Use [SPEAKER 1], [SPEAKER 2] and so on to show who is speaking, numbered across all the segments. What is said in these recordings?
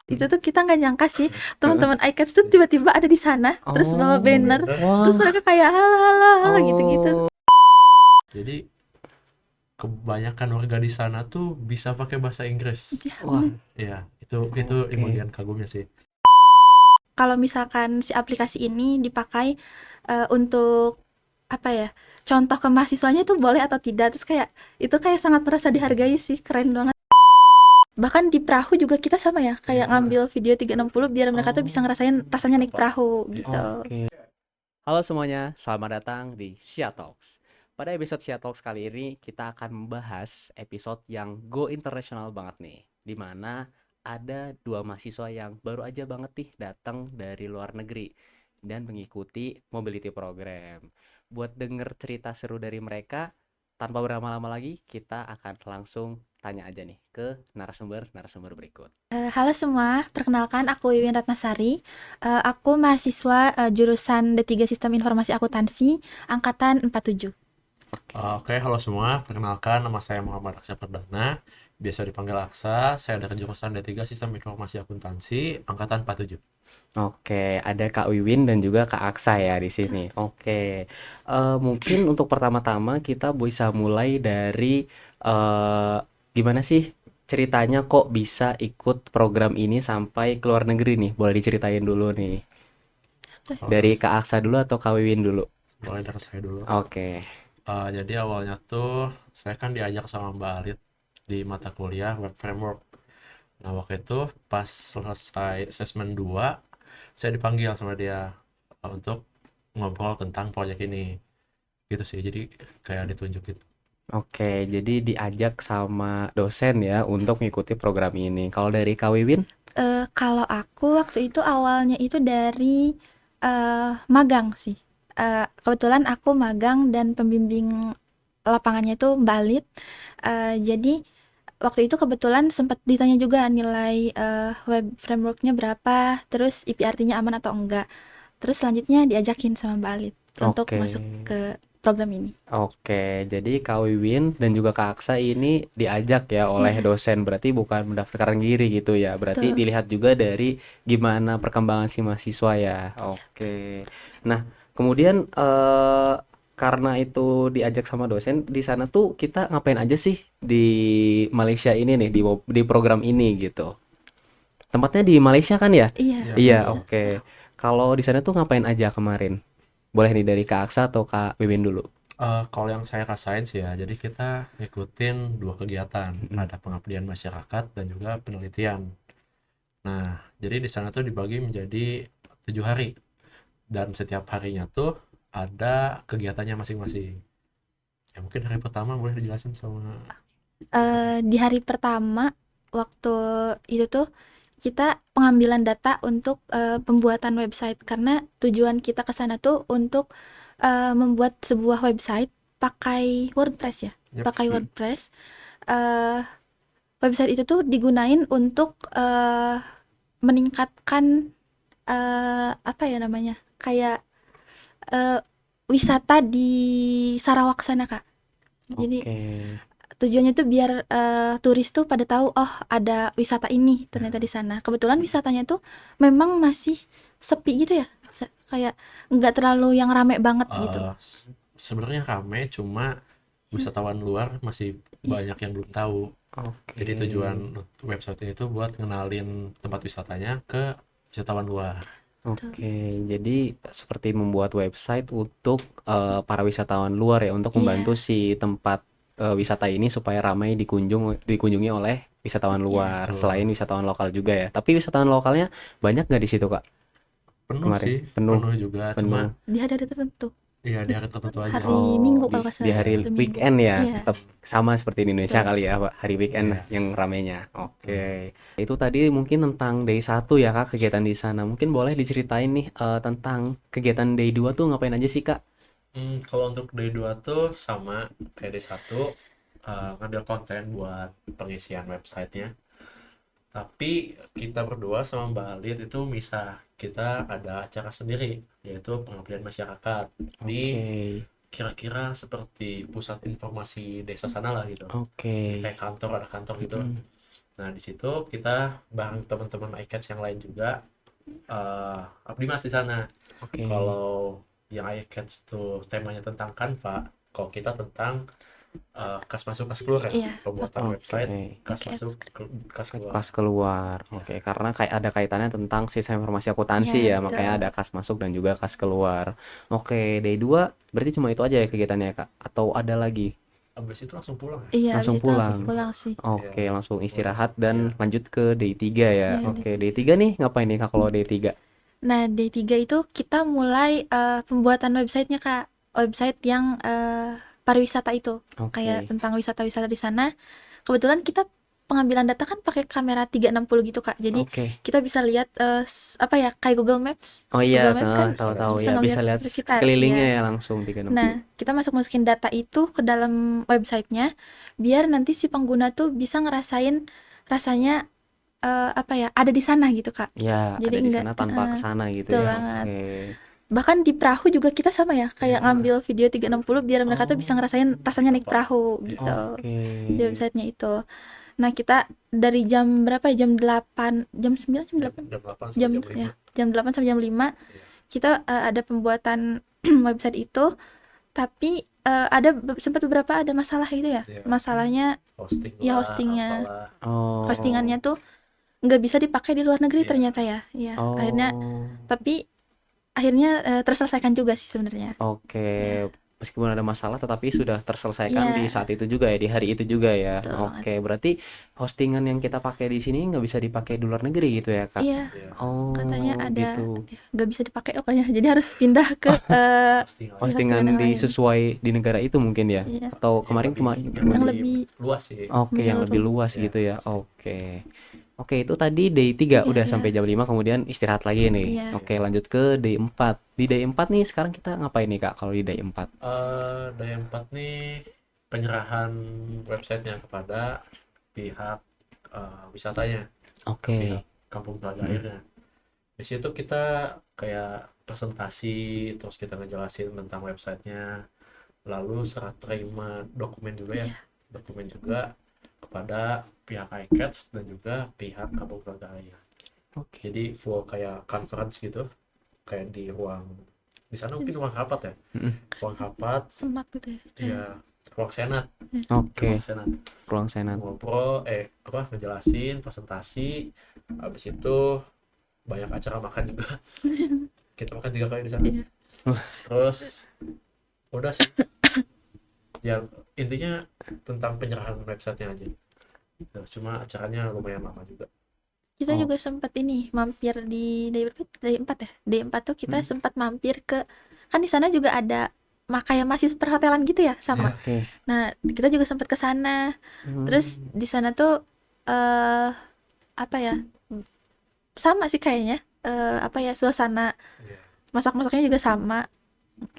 [SPEAKER 1] Itu tuh kita nggak nyangka sih teman-teman iCats tuh tiba-tiba ada di sana, terus bawa banner, terus
[SPEAKER 2] Wah.
[SPEAKER 1] mereka kayak halo halo halo gitu-gitu.
[SPEAKER 2] Oh.
[SPEAKER 3] Jadi kebanyakan warga di sana tuh bisa pakai bahasa Inggris.
[SPEAKER 1] Ya,
[SPEAKER 2] Wah.
[SPEAKER 3] Ya, itu yang
[SPEAKER 2] Oke.
[SPEAKER 3] bagian kagumnya sih.
[SPEAKER 1] kalau misalkan si aplikasi ini dipakai untuk apa ya? Contoh ke mahasiswanya itu boleh atau tidak? Terus kayak itu kayak sangat merasa dihargai sih, keren banget. Bahkan di perahu juga kita sama ya, kayak ngambil video 360 biar mereka tuh bisa ngerasain rasanya naik perahu gitu.
[SPEAKER 2] Oke. Halo semuanya, selamat datang di Sia Talks. Pada episode Sia Talks kali ini kita akan membahas episode yang go international banget nih, di mana ada dua mahasiswa yang baru aja banget nih datang dari luar negeri dan mengikuti mobility program. Buat denger cerita seru dari mereka, tanpa berlama-lama lagi, kita akan langsung tanya aja nih ke narasumber berikut.
[SPEAKER 1] Halo semua, perkenalkan aku Wiwin Ratnasari. Aku mahasiswa jurusan D3 Sistem Informasi Akuntansi angkatan 47.
[SPEAKER 3] Oke, halo semua. Perkenalkan, nama saya Muhammad Aksa Perdana. Biasa dipanggil Aksa. Saya dari jurusan D3 Sistem Informasi Akuntansi, angkatan 47.
[SPEAKER 2] Oke, ada Kak Wiwin dan juga Kak Aksa ya di sini. Oke, mungkin untuk pertama-tama kita bisa mulai dari eh gimana sih ceritanya kok bisa ikut program ini sampai ke luar negeri nih? Boleh diceritain dulu nih. Dari Kak Aksa dulu atau Kak Wiwin dulu?
[SPEAKER 3] Mulai dari saya dulu.
[SPEAKER 2] Oke.
[SPEAKER 3] Jadi awalnya tuh saya kan diajak sama Mbak Alit di mata kuliah Web Framework. Nah, waktu itu pas selesai assessment 2, saya dipanggil sama dia untuk ngobrol tentang proyek ini. Gitu sih, jadi kayak ditunjuk gitu.
[SPEAKER 2] Oke, jadi diajak sama dosen ya untuk mengikuti program ini. Kalau dari Kak Wiwin?
[SPEAKER 1] Kalau aku waktu itu awalnya itu dari magang sih. Kebetulan aku magang dan pembimbing lapangannya itu Mbak Alit. Jadi waktu itu kebetulan sempat ditanya juga nilai web frameworknya berapa, terus IPRT-nya aman atau enggak. Terus selanjutnya diajakin sama Mbak Alit untuk
[SPEAKER 2] Oke.
[SPEAKER 1] masuk ke program ini.
[SPEAKER 2] Oke, jadi Kak Wiwin dan juga Kak Aksa ini diajak ya oleh
[SPEAKER 1] Iya,
[SPEAKER 2] dosen, berarti bukan mendaftarkan diri gitu ya. Berarti
[SPEAKER 1] betul.
[SPEAKER 2] dilihat juga dari gimana perkembangan si mahasiswa ya. Oke. Nah, kemudian karena itu diajak sama dosen, di sana tuh kita ngapain aja sih di Malaysia ini nih di program ini gitu. Tempatnya di Malaysia kan ya?
[SPEAKER 1] Iya,
[SPEAKER 3] Iya,
[SPEAKER 2] Iya,
[SPEAKER 3] betul.
[SPEAKER 1] Malaysia.
[SPEAKER 2] oke. Kalau di sana tuh ngapain aja kemarin? Boleh nih dari Kak Aksa atau Kak Wiwin dulu?
[SPEAKER 3] Kalau yang saya rasain sih ya, jadi kita ngikutin dua kegiatan,
[SPEAKER 2] Mm-mm.
[SPEAKER 3] ada pengabdian masyarakat dan juga penelitian. Nah, jadi di sana tuh dibagi menjadi 7 hari, dan setiap harinya tuh ada kegiatannya masing-masing. Ya mungkin hari pertama boleh dijelasin sama.
[SPEAKER 1] Di hari pertama waktu itu tuh kita pengambilan data untuk pembuatan website karena tujuan kita ke sana tuh untuk membuat sebuah website pakai WordPress ya,
[SPEAKER 3] Yap.
[SPEAKER 1] pakai WordPress. eh Website itu tuh digunain untuk meningkatkan apa ya namanya, kayak eh, wisata di Sarawak sana Kak. Jadi
[SPEAKER 2] Oke.
[SPEAKER 1] tujuannya tuh biar turis tuh pada tahu oh ada wisata ini ternyata di
[SPEAKER 3] Ya,
[SPEAKER 1] sana. Kebetulan wisatanya tuh memang masih sepi gitu ya. Kayak nggak terlalu yang rame banget gitu.
[SPEAKER 3] sebenarnya rame, cuma wisatawan luar masih
[SPEAKER 1] Iya,
[SPEAKER 3] banyak yang belum tahu.
[SPEAKER 2] Oke.
[SPEAKER 3] Jadi tujuan website ini tuh buat ngenalin tempat wisatanya ke wisatawan luar.
[SPEAKER 1] betul.
[SPEAKER 2] Oke, jadi seperti membuat website untuk para wisatawan luar ya, untuk membantu
[SPEAKER 1] Iya,
[SPEAKER 2] si tempat wisata ini supaya ramai dikunjungi oleh wisatawan
[SPEAKER 1] iya.
[SPEAKER 2] luar,
[SPEAKER 3] Betul.
[SPEAKER 2] selain wisatawan lokal juga ya. Tapi wisatawan lokalnya banyak nggak di situ, Kak?
[SPEAKER 3] Penuh
[SPEAKER 2] Kemarin
[SPEAKER 3] sih,
[SPEAKER 2] penuh,
[SPEAKER 3] penuh juga. Cuma
[SPEAKER 2] penuh.
[SPEAKER 1] Di hari-hari tertentu.
[SPEAKER 3] iya di
[SPEAKER 1] Di
[SPEAKER 3] hari tertentu aja.
[SPEAKER 1] hari
[SPEAKER 2] Oh,
[SPEAKER 1] Minggu
[SPEAKER 2] di
[SPEAKER 1] kalau nggak
[SPEAKER 2] di
[SPEAKER 1] salah ya,
[SPEAKER 2] hari
[SPEAKER 1] hari Minggu.
[SPEAKER 2] weekend ya,
[SPEAKER 1] Iya,
[SPEAKER 2] tetap sama seperti di Indonesia
[SPEAKER 1] betul.
[SPEAKER 2] kali ya, Pak. Hari weekend
[SPEAKER 3] Iya.
[SPEAKER 2] yang ramainya. Oke. Itu tadi mungkin tentang day 1 ya, Kak, kegiatan di sana. Mungkin boleh diceritain nih tentang kegiatan day 2 tuh ngapain aja sih, Kak?
[SPEAKER 3] Kalau untuk day 2 tuh sama kayak day 1, ngambil konten buat pengisian websitenya. Tapi kita berdua sama Mbak Alit itu misah. Kita ada acara sendiri, yaitu pengabdian masyarakat di
[SPEAKER 2] Oke.
[SPEAKER 3] kira-kira seperti pusat informasi desa sana lah gitu.
[SPEAKER 2] Oke.
[SPEAKER 3] Jadi kayak kantor, ada kantor gitu.
[SPEAKER 2] Mm.
[SPEAKER 3] Nah, di situ kita bareng teman-teman iCats yang lain juga, Abdi Mas di sana.
[SPEAKER 2] Oke.
[SPEAKER 3] Kalau yang iCats tuh temanya tentang Canva, kalau kita tentang kas masuk kas keluar ya,
[SPEAKER 1] Iya,
[SPEAKER 3] pembuatan
[SPEAKER 2] Oke.
[SPEAKER 3] website kas
[SPEAKER 1] pakai
[SPEAKER 3] masuk kas keluar.
[SPEAKER 2] Kas keluar.
[SPEAKER 3] Ya,
[SPEAKER 2] Oke, karena kayak ada kaitannya tentang sistem informasi akuntansi
[SPEAKER 1] iya
[SPEAKER 2] ya,
[SPEAKER 1] betul.
[SPEAKER 2] makanya ada kas masuk dan juga kas keluar. Oke, day 2 berarti cuma itu aja ya kegiatannya Kak? Atau ada lagi?
[SPEAKER 3] abis itu langsung pulang ya.
[SPEAKER 1] Iya, habis
[SPEAKER 2] Langsung
[SPEAKER 1] itu langsung
[SPEAKER 2] pulang.
[SPEAKER 1] pulang sih.
[SPEAKER 2] Oke,
[SPEAKER 3] Ya,
[SPEAKER 2] langsung
[SPEAKER 3] udah
[SPEAKER 2] istirahat
[SPEAKER 3] ya.
[SPEAKER 2] dan lanjut ke day 3 ya.
[SPEAKER 1] Iya,
[SPEAKER 2] Oke, day 3 nih ngapain nih Kak kalau day 3?
[SPEAKER 1] Nah, D3 itu kita mulai pembuatan websitenya Kak. Website yang pariwisata itu. Kayak
[SPEAKER 2] Oke.
[SPEAKER 1] tentang wisata-wisata di sana. Kebetulan kita pengambilan data kan pakai kamera 360 gitu Kak. Jadi
[SPEAKER 2] Oke.
[SPEAKER 1] kita bisa lihat apa ya, kayak Google Maps.
[SPEAKER 2] Oh iya,
[SPEAKER 1] Google Maps kan
[SPEAKER 2] tahu-tahu
[SPEAKER 1] bisa
[SPEAKER 2] ya, bisa
[SPEAKER 1] ngelihat
[SPEAKER 2] lihat
[SPEAKER 1] sekitar.
[SPEAKER 2] sekelilingnya
[SPEAKER 1] Iya.
[SPEAKER 2] ya langsung 360.
[SPEAKER 1] Nah, kita masukin data itu ke dalam websitenya biar nanti si pengguna tuh bisa ngerasain rasanya apa ya, ada di sana gitu Kak.
[SPEAKER 2] Ya,
[SPEAKER 1] Jadi
[SPEAKER 2] ada di
[SPEAKER 1] enggak
[SPEAKER 2] sana tanpa ke sana gitu
[SPEAKER 1] betul
[SPEAKER 2] ya.
[SPEAKER 1] banget.
[SPEAKER 2] Oke.
[SPEAKER 1] Bahkan di perahu juga kita sama ya, kayak
[SPEAKER 3] Iya.
[SPEAKER 1] ngambil video 360 biar mereka tuh bisa
[SPEAKER 2] Oh,
[SPEAKER 1] ngerasain rasanya naik perahu
[SPEAKER 3] Iya.
[SPEAKER 1] gitu
[SPEAKER 2] oke.
[SPEAKER 1] di websitenya itu. Nah, kita dari jam berapa ya? Jam 8, jam 9, jam 8,
[SPEAKER 3] Jam 8 sampai
[SPEAKER 1] jam
[SPEAKER 3] jam 5.
[SPEAKER 1] ya, jam 8 sampai jam 5
[SPEAKER 3] Iya.
[SPEAKER 1] kita ada pembuatan website itu, tapi ada sempat beberapa ada masalah gitu ya.
[SPEAKER 3] Iya.
[SPEAKER 1] Masalahnya
[SPEAKER 3] Hosting
[SPEAKER 1] ya
[SPEAKER 3] lah,
[SPEAKER 1] hostingnya.
[SPEAKER 3] apalah.
[SPEAKER 2] Oh.
[SPEAKER 1] Hostingannya tuh nggak bisa dipakai di luar negeri
[SPEAKER 3] Iya.
[SPEAKER 1] ternyata ya. Iya, akhirnya
[SPEAKER 2] Oh.
[SPEAKER 1] tapi akhirnya terselesaikan juga sih sebenarnya.
[SPEAKER 2] Oke.
[SPEAKER 1] Ya.
[SPEAKER 2] Meskipun ada masalah tetapi sudah terselesaikan di
[SPEAKER 1] Iya,
[SPEAKER 2] saat itu juga ya, di hari itu juga ya.
[SPEAKER 1] betul banget.
[SPEAKER 2] Oke, berarti hostingan yang kita pakai di sini nggak bisa dipakai di luar negeri gitu ya, Kak?
[SPEAKER 1] Iya,
[SPEAKER 3] Iya.
[SPEAKER 1] katanya
[SPEAKER 2] Oh,
[SPEAKER 1] ada
[SPEAKER 2] gitu.
[SPEAKER 1] nggak bisa dipakai pokoknya. Jadi harus pindah ke
[SPEAKER 3] Hosting lain.
[SPEAKER 1] hostingan
[SPEAKER 2] Postingan
[SPEAKER 1] yang lain.
[SPEAKER 2] sesuai di negara itu mungkin ya?
[SPEAKER 1] Iya,
[SPEAKER 2] Atau
[SPEAKER 3] Yang
[SPEAKER 2] kemarin
[SPEAKER 3] lebih
[SPEAKER 1] yang lebih
[SPEAKER 3] luas sih.
[SPEAKER 2] Oke, yang lebih luas
[SPEAKER 3] Ya,
[SPEAKER 2] gitu ya.
[SPEAKER 3] hosting.
[SPEAKER 2] Oke. Oke, itu tadi day 3
[SPEAKER 1] Iya,
[SPEAKER 2] udah
[SPEAKER 1] iya,
[SPEAKER 2] sampai jam 5 kemudian istirahat lagi nih.
[SPEAKER 1] iya.
[SPEAKER 2] Oke, lanjut ke day 4. Di day 4 nih sekarang kita ngapain nih, Kak, kalau di day 4?
[SPEAKER 3] Day 4 nih penyerahan websitenya kepada pihak wisatanya, ke pihak
[SPEAKER 2] Oke.
[SPEAKER 3] kampung telaga airnya. Di situ kita kayak presentasi, terus kita ngejelasin tentang websitenya, lalu serah terima dokumen juga ya,
[SPEAKER 1] Iya.
[SPEAKER 3] dokumen juga kepada pihak iCats dan juga pihak kampung telaga air.
[SPEAKER 2] Oke.
[SPEAKER 3] Jadi full kayak conference gitu, kayak di ruang, di sana mungkin ruang rapat ya,
[SPEAKER 2] Mm-mm.
[SPEAKER 3] ruang rapat,
[SPEAKER 1] Semak gitu ya.
[SPEAKER 3] ya ruang senat,
[SPEAKER 2] Oke,
[SPEAKER 3] ruang senat
[SPEAKER 2] ruang senat.
[SPEAKER 3] ngobrol, ngejelasin presentasi, habis itu banyak acara makan juga. Kita makan 3 kali di sana.
[SPEAKER 1] Iya.
[SPEAKER 3] Terus udah sih, ya intinya tentang penyerahan websitenya aja. Nah, cuma acaranya lumayan lama juga.
[SPEAKER 1] Kita
[SPEAKER 2] Oh.
[SPEAKER 1] juga sempat ini mampir di day berapa? Day 4 ya. Day 4 tuh kita sempat mampir ke, kan di sana juga ada kayak masih perhotelan gitu ya sama.
[SPEAKER 2] Oke.
[SPEAKER 1] Nah, kita juga sempat ke sana. Terus di sana tuh apa ya? Sama sih kayaknya. Apa ya, suasana
[SPEAKER 3] Iya.
[SPEAKER 1] masak-masaknya juga sama.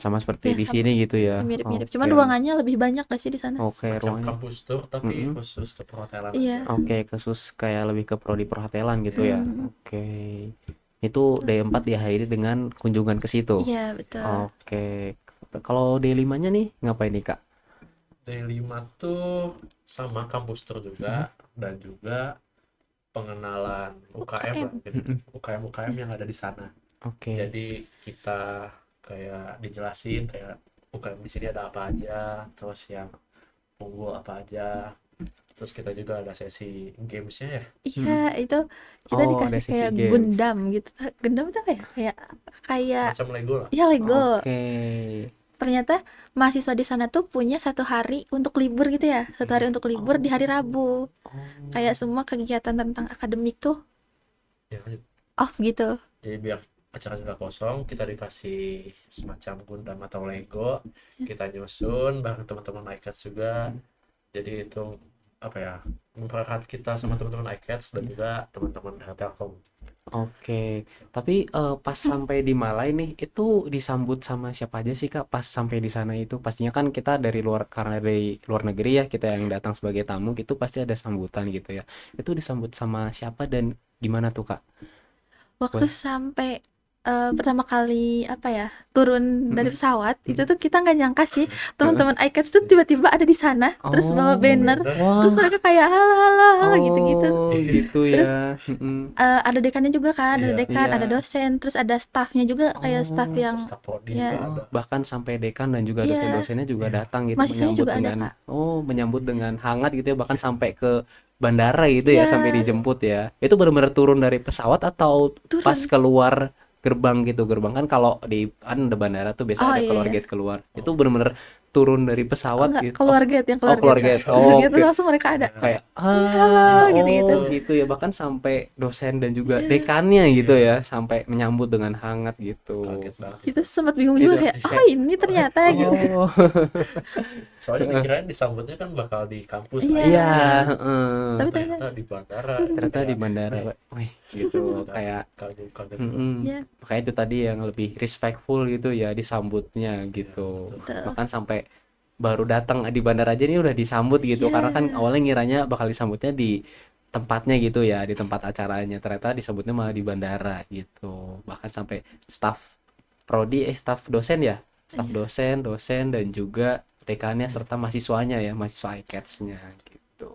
[SPEAKER 2] Sama seperti
[SPEAKER 1] Ya,
[SPEAKER 2] di
[SPEAKER 1] sama.
[SPEAKER 2] sini gitu ya.
[SPEAKER 1] Mirip-mirip.
[SPEAKER 2] Oke.
[SPEAKER 1] Cuman ruangannya lebih banyak gak sih di sana?
[SPEAKER 2] Oke,
[SPEAKER 3] Macam
[SPEAKER 2] ruangnya.
[SPEAKER 3] kampus tour tapi
[SPEAKER 2] Mm-mm.
[SPEAKER 3] khusus ke perhotelan
[SPEAKER 1] Iya.
[SPEAKER 3] aja.
[SPEAKER 2] Oke, khusus kayak lebih ke prodi perhotelan gitu ya.
[SPEAKER 1] Mm.
[SPEAKER 2] Oke. Itu day 4 diakhiri dengan kunjungan ke situ.
[SPEAKER 1] Iya, betul.
[SPEAKER 2] Oke. Kalau day 5-nya nih ngapain nih, Kak?
[SPEAKER 3] Day 5 tuh sama kampus tour juga, dan juga pengenalan UKM lah, mungkin UKM yang ada di sana.
[SPEAKER 2] Oke.
[SPEAKER 3] Jadi kita kayak dijelasin kayak UKM di sini ada apa aja, terus yang unggul apa aja. Terus kita juga ada sesi gamesnya ya.
[SPEAKER 1] Iya, itu kita
[SPEAKER 2] Oh,
[SPEAKER 1] dikasih
[SPEAKER 2] ada sesi
[SPEAKER 1] kayak
[SPEAKER 2] games.
[SPEAKER 1] Gundam gitu. Gundam itu apa ya? Kayak
[SPEAKER 3] Semacam Lego lah.
[SPEAKER 1] ya Lego.
[SPEAKER 2] Oke.
[SPEAKER 1] Ternyata mahasiswa di sana tuh punya 1 hari untuk libur gitu ya. 1 hari untuk libur di hari Rabu. Kayak semua kegiatan tentang akademik tuh
[SPEAKER 3] Ya, lanjut.
[SPEAKER 1] off gitu.
[SPEAKER 3] Jadi biar acaranya nggak kosong, kita dikasih semacam Gundam atau Lego, kita nyusun bareng teman-teman iCats juga. Jadi itu apa ya, mempererat kita sama teman-teman iCats dan juga teman-teman dari Telkom.
[SPEAKER 2] Oke. Tapi pas sampai di Malai nih itu disambut sama siapa aja sih, Kak? Pas sampai di sana itu pastinya kan kita dari luar, karena dari luar negeri ya, kita yang datang sebagai tamu gitu pasti ada sambutan gitu ya. Itu disambut sama siapa dan gimana tuh, Kak?
[SPEAKER 1] Waktu
[SPEAKER 2] Boleh.
[SPEAKER 1] sampai pertama kali apa ya turun dari
[SPEAKER 2] Mm-mm.
[SPEAKER 1] pesawat itu
[SPEAKER 2] Mm-mm.
[SPEAKER 1] tuh kita nggak nyangka sih
[SPEAKER 2] Heeh.
[SPEAKER 1] teman-teman iCats tuh tiba-tiba ada di sana terus bawa
[SPEAKER 2] Oh,
[SPEAKER 1] banner
[SPEAKER 3] Bener.
[SPEAKER 1] terus
[SPEAKER 2] wah,
[SPEAKER 1] mereka kayak halo halo halo gitu-gitu
[SPEAKER 2] oh gitu
[SPEAKER 1] terus
[SPEAKER 2] ya. Mm-mm.
[SPEAKER 1] ada dekannya juga kan ada
[SPEAKER 3] Iya,
[SPEAKER 1] dekan ada
[SPEAKER 2] Iya.
[SPEAKER 1] dosen terus ada staffnya juga kayak staff
[SPEAKER 2] Oh,
[SPEAKER 3] terus
[SPEAKER 1] yang
[SPEAKER 3] staf prodi juga
[SPEAKER 1] ya
[SPEAKER 2] oh,
[SPEAKER 3] ada.
[SPEAKER 2] bahkan sampai dekan dan juga
[SPEAKER 1] iya
[SPEAKER 2] dosen-dosennya juga
[SPEAKER 3] Iya,
[SPEAKER 2] datang gitu
[SPEAKER 1] mahasiswanya
[SPEAKER 2] menyambut
[SPEAKER 1] juga ada
[SPEAKER 2] dengan
[SPEAKER 1] kak
[SPEAKER 2] menyambut
[SPEAKER 1] iya
[SPEAKER 2] dengan hangat gitu ya, bahkan sampai ke bandara gitu ya,
[SPEAKER 1] iya
[SPEAKER 2] sampai dijemput ya. Itu benar-benar turun dari pesawat atau pas
[SPEAKER 1] turun
[SPEAKER 2] keluar gerbang gitu? Gerbang kan kalau di kan ada bandara tuh biasa
[SPEAKER 1] oh
[SPEAKER 2] ada
[SPEAKER 1] iya
[SPEAKER 2] keluar
[SPEAKER 1] iya
[SPEAKER 2] gate keluar. Itu
[SPEAKER 3] oh,
[SPEAKER 2] benar-benar turun dari
[SPEAKER 1] oh
[SPEAKER 2] pesawat
[SPEAKER 1] enggak
[SPEAKER 2] gitu. Oh,
[SPEAKER 1] keluar gate yang
[SPEAKER 2] oh
[SPEAKER 1] keluar
[SPEAKER 2] keluar
[SPEAKER 1] gate
[SPEAKER 2] gate.
[SPEAKER 1] keluar
[SPEAKER 2] Oh,
[SPEAKER 1] gate terus
[SPEAKER 2] oke.
[SPEAKER 1] langsung mereka ada
[SPEAKER 3] iya,
[SPEAKER 2] Kayak
[SPEAKER 1] hai halo
[SPEAKER 3] iya,
[SPEAKER 1] gitu-gitu
[SPEAKER 2] oh
[SPEAKER 3] itu
[SPEAKER 2] gitu ya, bahkan sampai dosen dan juga
[SPEAKER 1] iya
[SPEAKER 2] dekannya gitu
[SPEAKER 3] iya,
[SPEAKER 2] ya sampai menyambut dengan hangat gitu.
[SPEAKER 3] kaget banget
[SPEAKER 1] kita
[SPEAKER 3] itu.
[SPEAKER 1] sempat bingung juga
[SPEAKER 2] Itu
[SPEAKER 1] kayak oh
[SPEAKER 2] kayak
[SPEAKER 1] ini
[SPEAKER 3] Soalnya,
[SPEAKER 1] ternyata gitu
[SPEAKER 2] oh.
[SPEAKER 3] soalnya dikirain disambutnya kan bakal di kampus
[SPEAKER 1] iya
[SPEAKER 2] Iya,
[SPEAKER 3] iCats-nya,
[SPEAKER 2] heeh.
[SPEAKER 1] tapi ternyata
[SPEAKER 3] ternyata di bandara. Itu
[SPEAKER 2] Ternyata di
[SPEAKER 3] kayak,
[SPEAKER 2] bandara,
[SPEAKER 3] wih,
[SPEAKER 2] Pak. Wih, gitu.
[SPEAKER 3] agak
[SPEAKER 2] Kayak
[SPEAKER 3] kaget juga.
[SPEAKER 2] mm-mm.
[SPEAKER 1] ya
[SPEAKER 2] Makanya itu tadi yang lebih respectful gitu ya disambutnya
[SPEAKER 3] Iya,
[SPEAKER 2] gitu.
[SPEAKER 3] betul.
[SPEAKER 1] betul
[SPEAKER 2] Bahkan sampai baru datang di bandara aja ini udah disambut gitu. Karena kan
[SPEAKER 1] iya
[SPEAKER 2] awalnya ngiranya bakal disambutnya di tempatnya gitu ya, di tempat acaranya. Ternyata disambutnya malah di bandara gitu. Bahkan sampai staf prodi, staf dosen ya, staf
[SPEAKER 1] iya
[SPEAKER 2] dosen, dosen dan juga dekannya serta mahasiswanya ya, mahasiswa ICATS-nya gitu.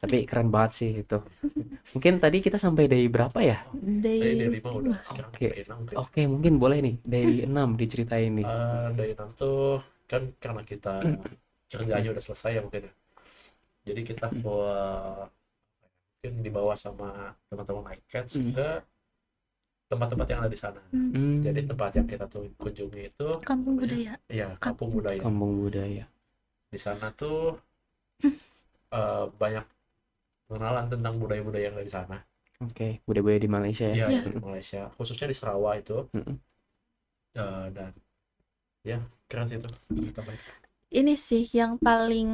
[SPEAKER 2] Tapi keren banget sih itu. Mungkin tadi kita sampai day berapa ya?
[SPEAKER 3] Oh, tadi
[SPEAKER 1] day
[SPEAKER 3] dari 5 udah,
[SPEAKER 1] 5
[SPEAKER 3] sekarang
[SPEAKER 2] Oke.
[SPEAKER 3] dari 6 mungkin.
[SPEAKER 2] Oke, mungkin boleh nih day 6 diceritain nih.
[SPEAKER 3] Dari 6 tuh kan karena kita kerjanya udah selesai ya mungkin ya. Jadi kita full mungkin dibawa sama teman-teman iCats ke tempat-tempat yang ada di sana. Jadi
[SPEAKER 2] Hmm,
[SPEAKER 3] tempat yang kita tuh kunjungi itu
[SPEAKER 1] kampung
[SPEAKER 3] namanya
[SPEAKER 1] budaya
[SPEAKER 3] ya Kampung Budaya.
[SPEAKER 2] kampung budaya.
[SPEAKER 3] Di sana tuh banyak pengenalan tentang budaya-budaya yang ada di sana.
[SPEAKER 2] Oke, budaya-budaya di Malaysia ya.
[SPEAKER 3] Iya,
[SPEAKER 1] ya
[SPEAKER 3] yang di Malaysia, khususnya di Sarawak itu.
[SPEAKER 2] Mm-mm.
[SPEAKER 3] Dan ya keren sih itu. Tambahin.
[SPEAKER 1] ini sih yang paling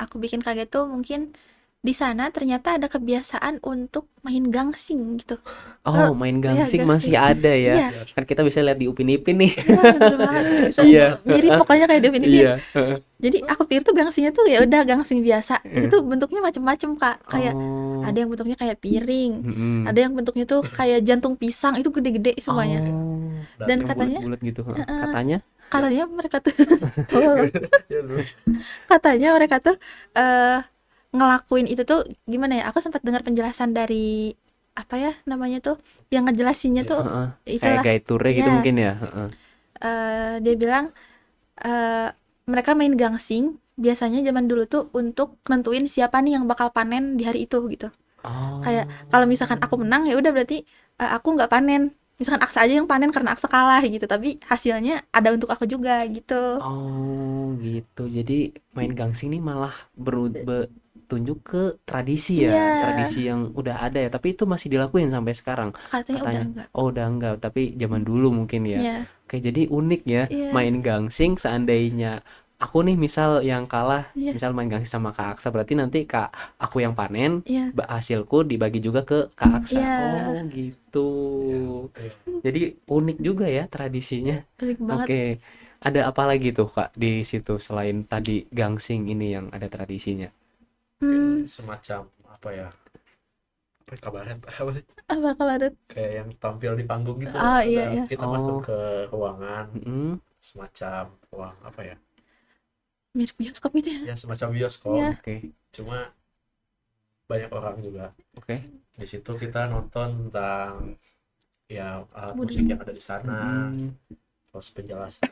[SPEAKER 1] aku bikin kaget tuh mungkin di sana ternyata ada kebiasaan untuk main gangsing gitu
[SPEAKER 2] Oh, main
[SPEAKER 1] ya
[SPEAKER 2] gangsing masih
[SPEAKER 1] gangsing
[SPEAKER 2] ada ya.
[SPEAKER 1] iya
[SPEAKER 3] Masih ada.
[SPEAKER 2] Kan kita bisa lihat di Upin Ipin nih.
[SPEAKER 1] iya bener banget itu
[SPEAKER 2] Iya.
[SPEAKER 1] mirip pokoknya kayak Devin Ipin
[SPEAKER 2] Iya.
[SPEAKER 1] jadi aku pikir tuh gangsingnya tuh ya udah gangsing biasa itu tuh bentuknya macem-macem kak kayak ada
[SPEAKER 2] Oh.
[SPEAKER 1] yang bentuknya kayak piring
[SPEAKER 2] Mm-mm.
[SPEAKER 1] ada yang bentuknya tuh kayak jantung pisang itu gede-gede semuanya
[SPEAKER 2] Oh.
[SPEAKER 3] Dan
[SPEAKER 1] dan
[SPEAKER 2] Yang
[SPEAKER 1] katanya
[SPEAKER 2] bulat-bulat gitu. Heeh.
[SPEAKER 1] eh,
[SPEAKER 2] Katanya?
[SPEAKER 1] katanya mereka tuh oh,
[SPEAKER 3] ya dulu.
[SPEAKER 1] katanya mereka tuh eh ngelakuin itu tuh gimana ya? Aku sempat dengar penjelasan dari apa ya namanya tuh yang ngejelasinnya
[SPEAKER 3] Ya,
[SPEAKER 1] tuh
[SPEAKER 2] Heeh. Kayak
[SPEAKER 1] itulah
[SPEAKER 2] guide tour gitu
[SPEAKER 1] ya
[SPEAKER 2] mungkin ya. Heeh.
[SPEAKER 1] dia bilang eh mereka main gangsing biasanya zaman dulu tuh untuk nentuin siapa nih yang bakal panen di hari itu gitu. Kayak kalau misalkan aku
[SPEAKER 2] Oh.
[SPEAKER 1] menang ya udah berarti aku nggak panen. Misalkan Aksa aja yang panen karena Aksa kalah gitu, tapi hasilnya ada untuk aku juga gitu.
[SPEAKER 2] Oh gitu. Jadi main gangsing ini malah bertunjuk ke tradisi ya,
[SPEAKER 1] Iya,
[SPEAKER 2] tradisi yang udah ada ya. Tapi itu masih dilakuin sampai sekarang
[SPEAKER 1] katanya udah
[SPEAKER 2] katanya.
[SPEAKER 1] enggak.
[SPEAKER 2] Oh udah enggak, tapi zaman dulu mungkin ya.
[SPEAKER 1] Iya,
[SPEAKER 2] Oke, jadi unik ya
[SPEAKER 1] iya,
[SPEAKER 2] main gangsing seandainya aku nih misal yang kalah,
[SPEAKER 1] iya,
[SPEAKER 2] misal main gangsing sama Kak Aksa, berarti nanti Kak aku yang panen,
[SPEAKER 1] iya,
[SPEAKER 2] hasilku dibagi juga ke Kak Aksa.
[SPEAKER 1] iya.
[SPEAKER 2] Oh gitu.
[SPEAKER 3] ya, betul.
[SPEAKER 2] Jadi unik juga ya tradisinya.
[SPEAKER 1] Unik banget.
[SPEAKER 2] Oke, ada apa lagi tuh Kak di situ selain tadi gangsing ini yang ada tradisinya?
[SPEAKER 3] Mungkin semacam apa ya? Apa ya, kabaret apa sih?
[SPEAKER 1] Apa kabar?
[SPEAKER 3] Kayak yang tampil di panggung gitu.
[SPEAKER 1] Oh iya
[SPEAKER 3] Ada
[SPEAKER 1] iya.
[SPEAKER 3] kita masuk
[SPEAKER 2] Oh,
[SPEAKER 3] ke ruangan
[SPEAKER 2] mm-mm.
[SPEAKER 3] semacam ruang apa ya?
[SPEAKER 1] Mirip bioskop gitu ya.
[SPEAKER 3] Ya semacam bioskop,
[SPEAKER 1] Iya.
[SPEAKER 2] Oke,
[SPEAKER 3] cuma banyak orang juga.
[SPEAKER 2] oke.
[SPEAKER 3] Di situ kita nonton tentang ya alat
[SPEAKER 1] Budaya.
[SPEAKER 3] musik yang ada di sana,
[SPEAKER 2] Mm-mm.
[SPEAKER 3] terus penjelasan.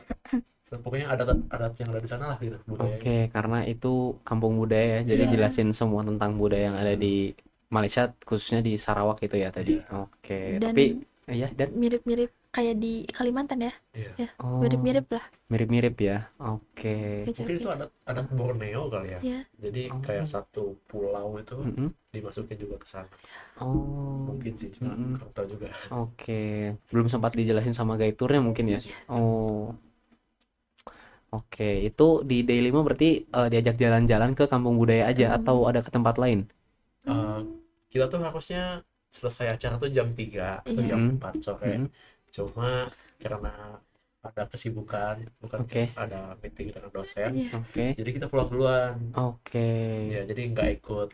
[SPEAKER 3] Pokoknya adat-adat yang ada di sana lah gitu budayanya.
[SPEAKER 2] Oke, karena itu kampung budaya ya, jadi
[SPEAKER 3] Iya,
[SPEAKER 2] jelasin semua tentang budaya yang ada di Malaysia, khususnya di Sarawak itu ya tadi.
[SPEAKER 3] iya,
[SPEAKER 2] Oke,
[SPEAKER 1] Dan
[SPEAKER 2] tapi ya dan
[SPEAKER 1] mirip-mirip kayak di Kalimantan ya.
[SPEAKER 3] iya.
[SPEAKER 1] Ya,
[SPEAKER 2] oh
[SPEAKER 1] mirip-mirip lah
[SPEAKER 2] mirip-mirip ya. Oke.
[SPEAKER 1] kayak
[SPEAKER 3] Mungkin itu
[SPEAKER 1] gitu.
[SPEAKER 3] adat Borneo kali ya.
[SPEAKER 1] Ya,
[SPEAKER 3] Jadi kayak
[SPEAKER 2] Oh,
[SPEAKER 3] satu pulau itu
[SPEAKER 2] mm-mm.
[SPEAKER 3] dimasukin juga ke sana.
[SPEAKER 2] Oh,
[SPEAKER 3] Mungkin sih, cuma
[SPEAKER 2] mm-mm.
[SPEAKER 3] kurang tahu juga.
[SPEAKER 2] Oke. Belum sempat dijelasin sama guide tournya mungkin ya.
[SPEAKER 3] Iya.
[SPEAKER 2] Oh, oke. Itu di day 5 berarti diajak jalan-jalan ke kampung budaya aja atau ada ke tempat lain?
[SPEAKER 3] Eh, kita tuh harusnya selesai acara tuh jam 3 atau
[SPEAKER 1] iya.
[SPEAKER 3] jam
[SPEAKER 2] Mm-mm.
[SPEAKER 3] 4 sore.
[SPEAKER 2] Mm-mm.
[SPEAKER 3] Cuma karena ada kesibukan, bukan
[SPEAKER 2] Oke.
[SPEAKER 3] ada meeting dengan dosen,
[SPEAKER 1] Iya.
[SPEAKER 2] Oke.
[SPEAKER 3] jadi kita pulang duluan.
[SPEAKER 2] Oke.
[SPEAKER 3] Ya, jadi nggak ikut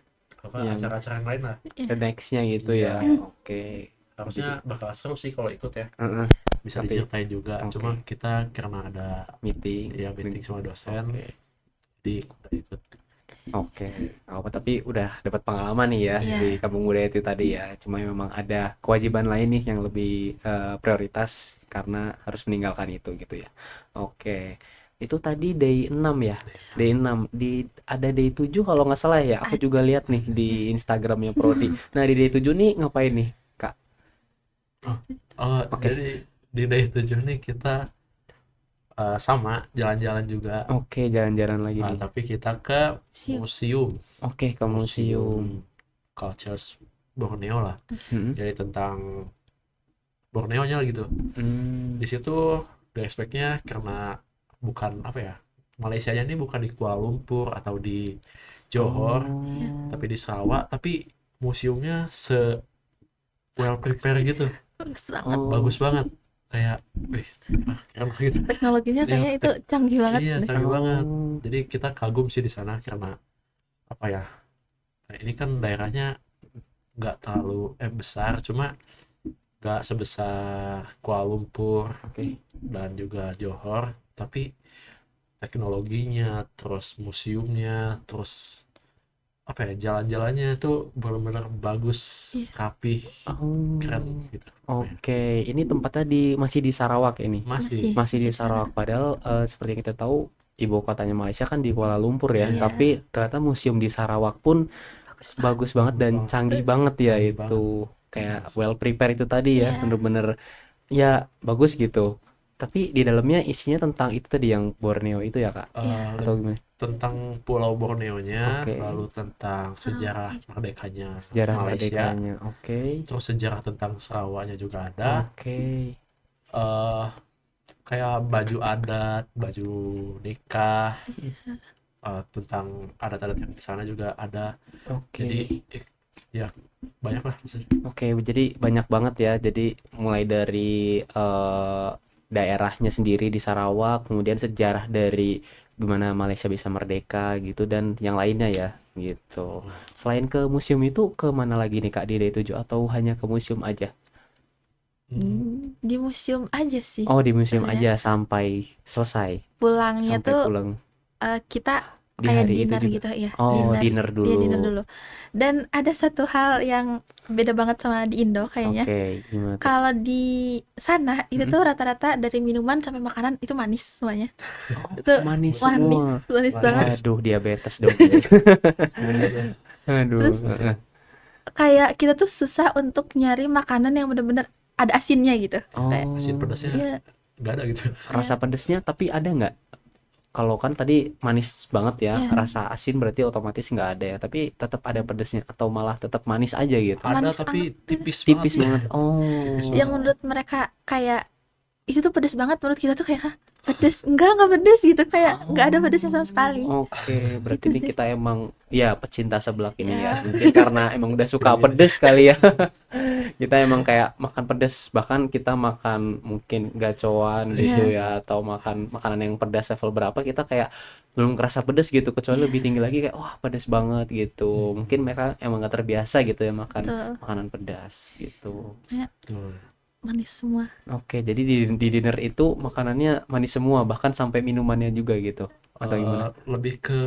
[SPEAKER 3] apa
[SPEAKER 2] Yang
[SPEAKER 3] acara-acara yang lain lah.
[SPEAKER 1] Iya.
[SPEAKER 2] the next-nya gitu
[SPEAKER 3] Iya,
[SPEAKER 2] ya. Oke.
[SPEAKER 3] Harusnya bakal seru sih kalau ikut ya.
[SPEAKER 2] Heeh,
[SPEAKER 3] Bisa
[SPEAKER 2] tapi
[SPEAKER 3] diceritain juga.
[SPEAKER 2] oke,
[SPEAKER 3] Cuma kita karena ada
[SPEAKER 2] meeting.
[SPEAKER 3] ya meeting sama dosen,
[SPEAKER 2] Oke.
[SPEAKER 3] jadi nggak ikut.
[SPEAKER 2] Oke, apa tapi udah dapat pengalaman nih ya
[SPEAKER 1] Iya.
[SPEAKER 2] di Kampung Budaya itu tadi ya. Cuma memang ada kewajiban lain nih yang lebih prioritas karena harus meninggalkan itu gitu ya. Oke. Itu tadi day 6 ya. Day 6 di ada day 7 kalau nggak salah ya. Aku juga lihat nih di Instagramnya Prodi. Nah, di day 7 nih ngapain nih, Kak?
[SPEAKER 3] Oh,
[SPEAKER 2] Oke.
[SPEAKER 3] jadi di day 7 nih kita sama jalan-jalan juga.
[SPEAKER 2] Oke, jalan-jalan lagi nih.
[SPEAKER 3] Tapi kita ke
[SPEAKER 1] Siap.
[SPEAKER 3] museum,
[SPEAKER 2] Oke, ke museum.
[SPEAKER 3] Cultures Borneo lah.
[SPEAKER 2] Hmm.
[SPEAKER 3] Jadi tentang Borneo-nya gitu.
[SPEAKER 2] Hmm.
[SPEAKER 3] Di situ gak expect-nya karena bukan apa ya, Malaysia-nya ini bukan di Kuala Lumpur atau di Johor,
[SPEAKER 2] Oh.
[SPEAKER 3] tapi di Sarawak, tapi museumnya well prepared gitu,
[SPEAKER 1] Bagus banget.
[SPEAKER 2] Oh.
[SPEAKER 3] bagus banget, kayak keren gitu.
[SPEAKER 1] Teknologinya
[SPEAKER 3] Iya,
[SPEAKER 1] kayaknya itu canggih banget.
[SPEAKER 3] Iya,
[SPEAKER 1] deh.
[SPEAKER 3] canggih banget.
[SPEAKER 2] Oh.
[SPEAKER 3] Jadi kita kagum sih di sana karena apa ya? Nah, ini kan daerahnya nggak terlalu besar, cuma nggak sebesar Kuala Lumpur
[SPEAKER 2] Oke.
[SPEAKER 3] dan juga Johor, tapi teknologinya, terus museumnya, terus apa ya, jalan-jalannya itu benar-benar bagus,
[SPEAKER 1] Iya.
[SPEAKER 3] rapih,
[SPEAKER 2] Oh.
[SPEAKER 3] keren gitu.
[SPEAKER 2] Oke, ini tempatnya masih di Sarawak ini.
[SPEAKER 3] Masih
[SPEAKER 2] Masih di
[SPEAKER 1] di sana.
[SPEAKER 2] Sarawak. Padahal seperti yang kita tahu ibu kotanya Malaysia kan di Kuala Lumpur ya.
[SPEAKER 1] Iya.
[SPEAKER 2] Tapi ternyata museum di Sarawak pun
[SPEAKER 1] Bagus banget.
[SPEAKER 2] bagus banget dan
[SPEAKER 3] Bagus.
[SPEAKER 2] canggih banget ya
[SPEAKER 3] Canggih
[SPEAKER 2] itu. Kayak well prepared itu tadi ya,
[SPEAKER 1] Iya.
[SPEAKER 2] bener-bener ya bagus gitu. Tapi di dalamnya isinya tentang itu tadi yang Borneo itu ya, Kak?
[SPEAKER 1] Iya.
[SPEAKER 2] Atau gimana?
[SPEAKER 3] tentang Pulau Borneo-nya,
[SPEAKER 2] Oke.
[SPEAKER 3] lalu tentang sejarah merdekanya
[SPEAKER 2] Sejarah
[SPEAKER 3] Malaysia,
[SPEAKER 2] merdekanya. Oke.
[SPEAKER 3] terus sejarah tentang Sarawaknya juga ada.
[SPEAKER 2] Oke.
[SPEAKER 3] eh Kayak baju adat, baju nikah, tentang adat-adat yang di sana juga ada.
[SPEAKER 2] Oke.
[SPEAKER 3] Jadi ya banyak lah.
[SPEAKER 2] Oke, jadi banyak banget ya. Jadi mulai dari daerahnya sendiri di Sarawak, kemudian sejarah dari gimana Malaysia bisa merdeka gitu dan yang lainnya ya gitu. Selain ke museum itu ke mana lagi nih Kak di Day 7 atau hanya ke museum aja?
[SPEAKER 1] Di museum aja sih.
[SPEAKER 2] Oh, di museum
[SPEAKER 1] Sebenarnya.
[SPEAKER 2] aja sampai selesai,
[SPEAKER 1] Pulangnya
[SPEAKER 2] sampai
[SPEAKER 1] tuh
[SPEAKER 2] pulang
[SPEAKER 1] kita
[SPEAKER 2] di
[SPEAKER 1] kayak
[SPEAKER 2] hari itu
[SPEAKER 1] dinner
[SPEAKER 2] juga.
[SPEAKER 1] gitu ya.
[SPEAKER 2] Oh,
[SPEAKER 1] Dinner.
[SPEAKER 2] dinner
[SPEAKER 1] Iya, dinner
[SPEAKER 2] dulu.
[SPEAKER 1] dulu. Dan ada satu hal yang beda banget sama di Indo kayaknya.
[SPEAKER 2] Oke, gimana tuh?
[SPEAKER 1] Kalau di sana itu tuh rata-rata dari minuman sampai makanan itu manis semuanya.
[SPEAKER 2] Oh,
[SPEAKER 1] Itu
[SPEAKER 2] manis
[SPEAKER 1] manis,
[SPEAKER 2] semua.
[SPEAKER 1] manis banget.
[SPEAKER 2] Waduh, diabetes dong. Aduh.
[SPEAKER 3] Terus
[SPEAKER 1] Kayak kita tuh susah untuk nyari makanan yang bener-bener ada asinnya gitu. Kayak,
[SPEAKER 2] Oh,
[SPEAKER 3] asin pedasnya
[SPEAKER 1] iya,
[SPEAKER 3] nggak ada gitu.
[SPEAKER 2] rasa pedesnya tapi ada nggak? Kalau kan tadi manis banget ya,
[SPEAKER 1] Iya.
[SPEAKER 2] rasa asin berarti otomatis nggak ada ya. Tapi tetap ada pedesnya atau malah tetap manis aja gitu.
[SPEAKER 3] Ada
[SPEAKER 1] Manis
[SPEAKER 3] tapi
[SPEAKER 1] banget.
[SPEAKER 3] tipis
[SPEAKER 2] Tipis
[SPEAKER 3] banget.
[SPEAKER 2] banget. Oh.
[SPEAKER 3] Tipis
[SPEAKER 1] yang menurut mereka kayak itu tuh pedes banget, menurut kita tuh kayak "Hah, pedes nggak pedes gitu, kayak nggak ada pedesnya sama sekali."
[SPEAKER 2] Oke, berarti
[SPEAKER 1] Itu
[SPEAKER 2] ini
[SPEAKER 1] sih.
[SPEAKER 2] kita emang ya pecinta seblak ini ya.
[SPEAKER 1] Ya.
[SPEAKER 2] Mungkin karena emang udah suka pedes kali ya. Kita emang kayak makan pedes, bahkan kita makan mungkin gacoan gitu ya atau makan makanan yang pedas level berapa kita kayak belum kerasa pedes gitu, kecuali lebih tinggi lagi kayak wah pedes banget gitu. Mungkin mereka emang gak terbiasa gitu ya makan
[SPEAKER 1] Betul.
[SPEAKER 2] makanan pedas gitu.
[SPEAKER 3] Tuh.
[SPEAKER 1] Manis semua.
[SPEAKER 2] Oke, jadi di dinner itu makanannya manis semua, bahkan sampai minumannya juga gitu. Atau gimana?
[SPEAKER 3] Lebih ke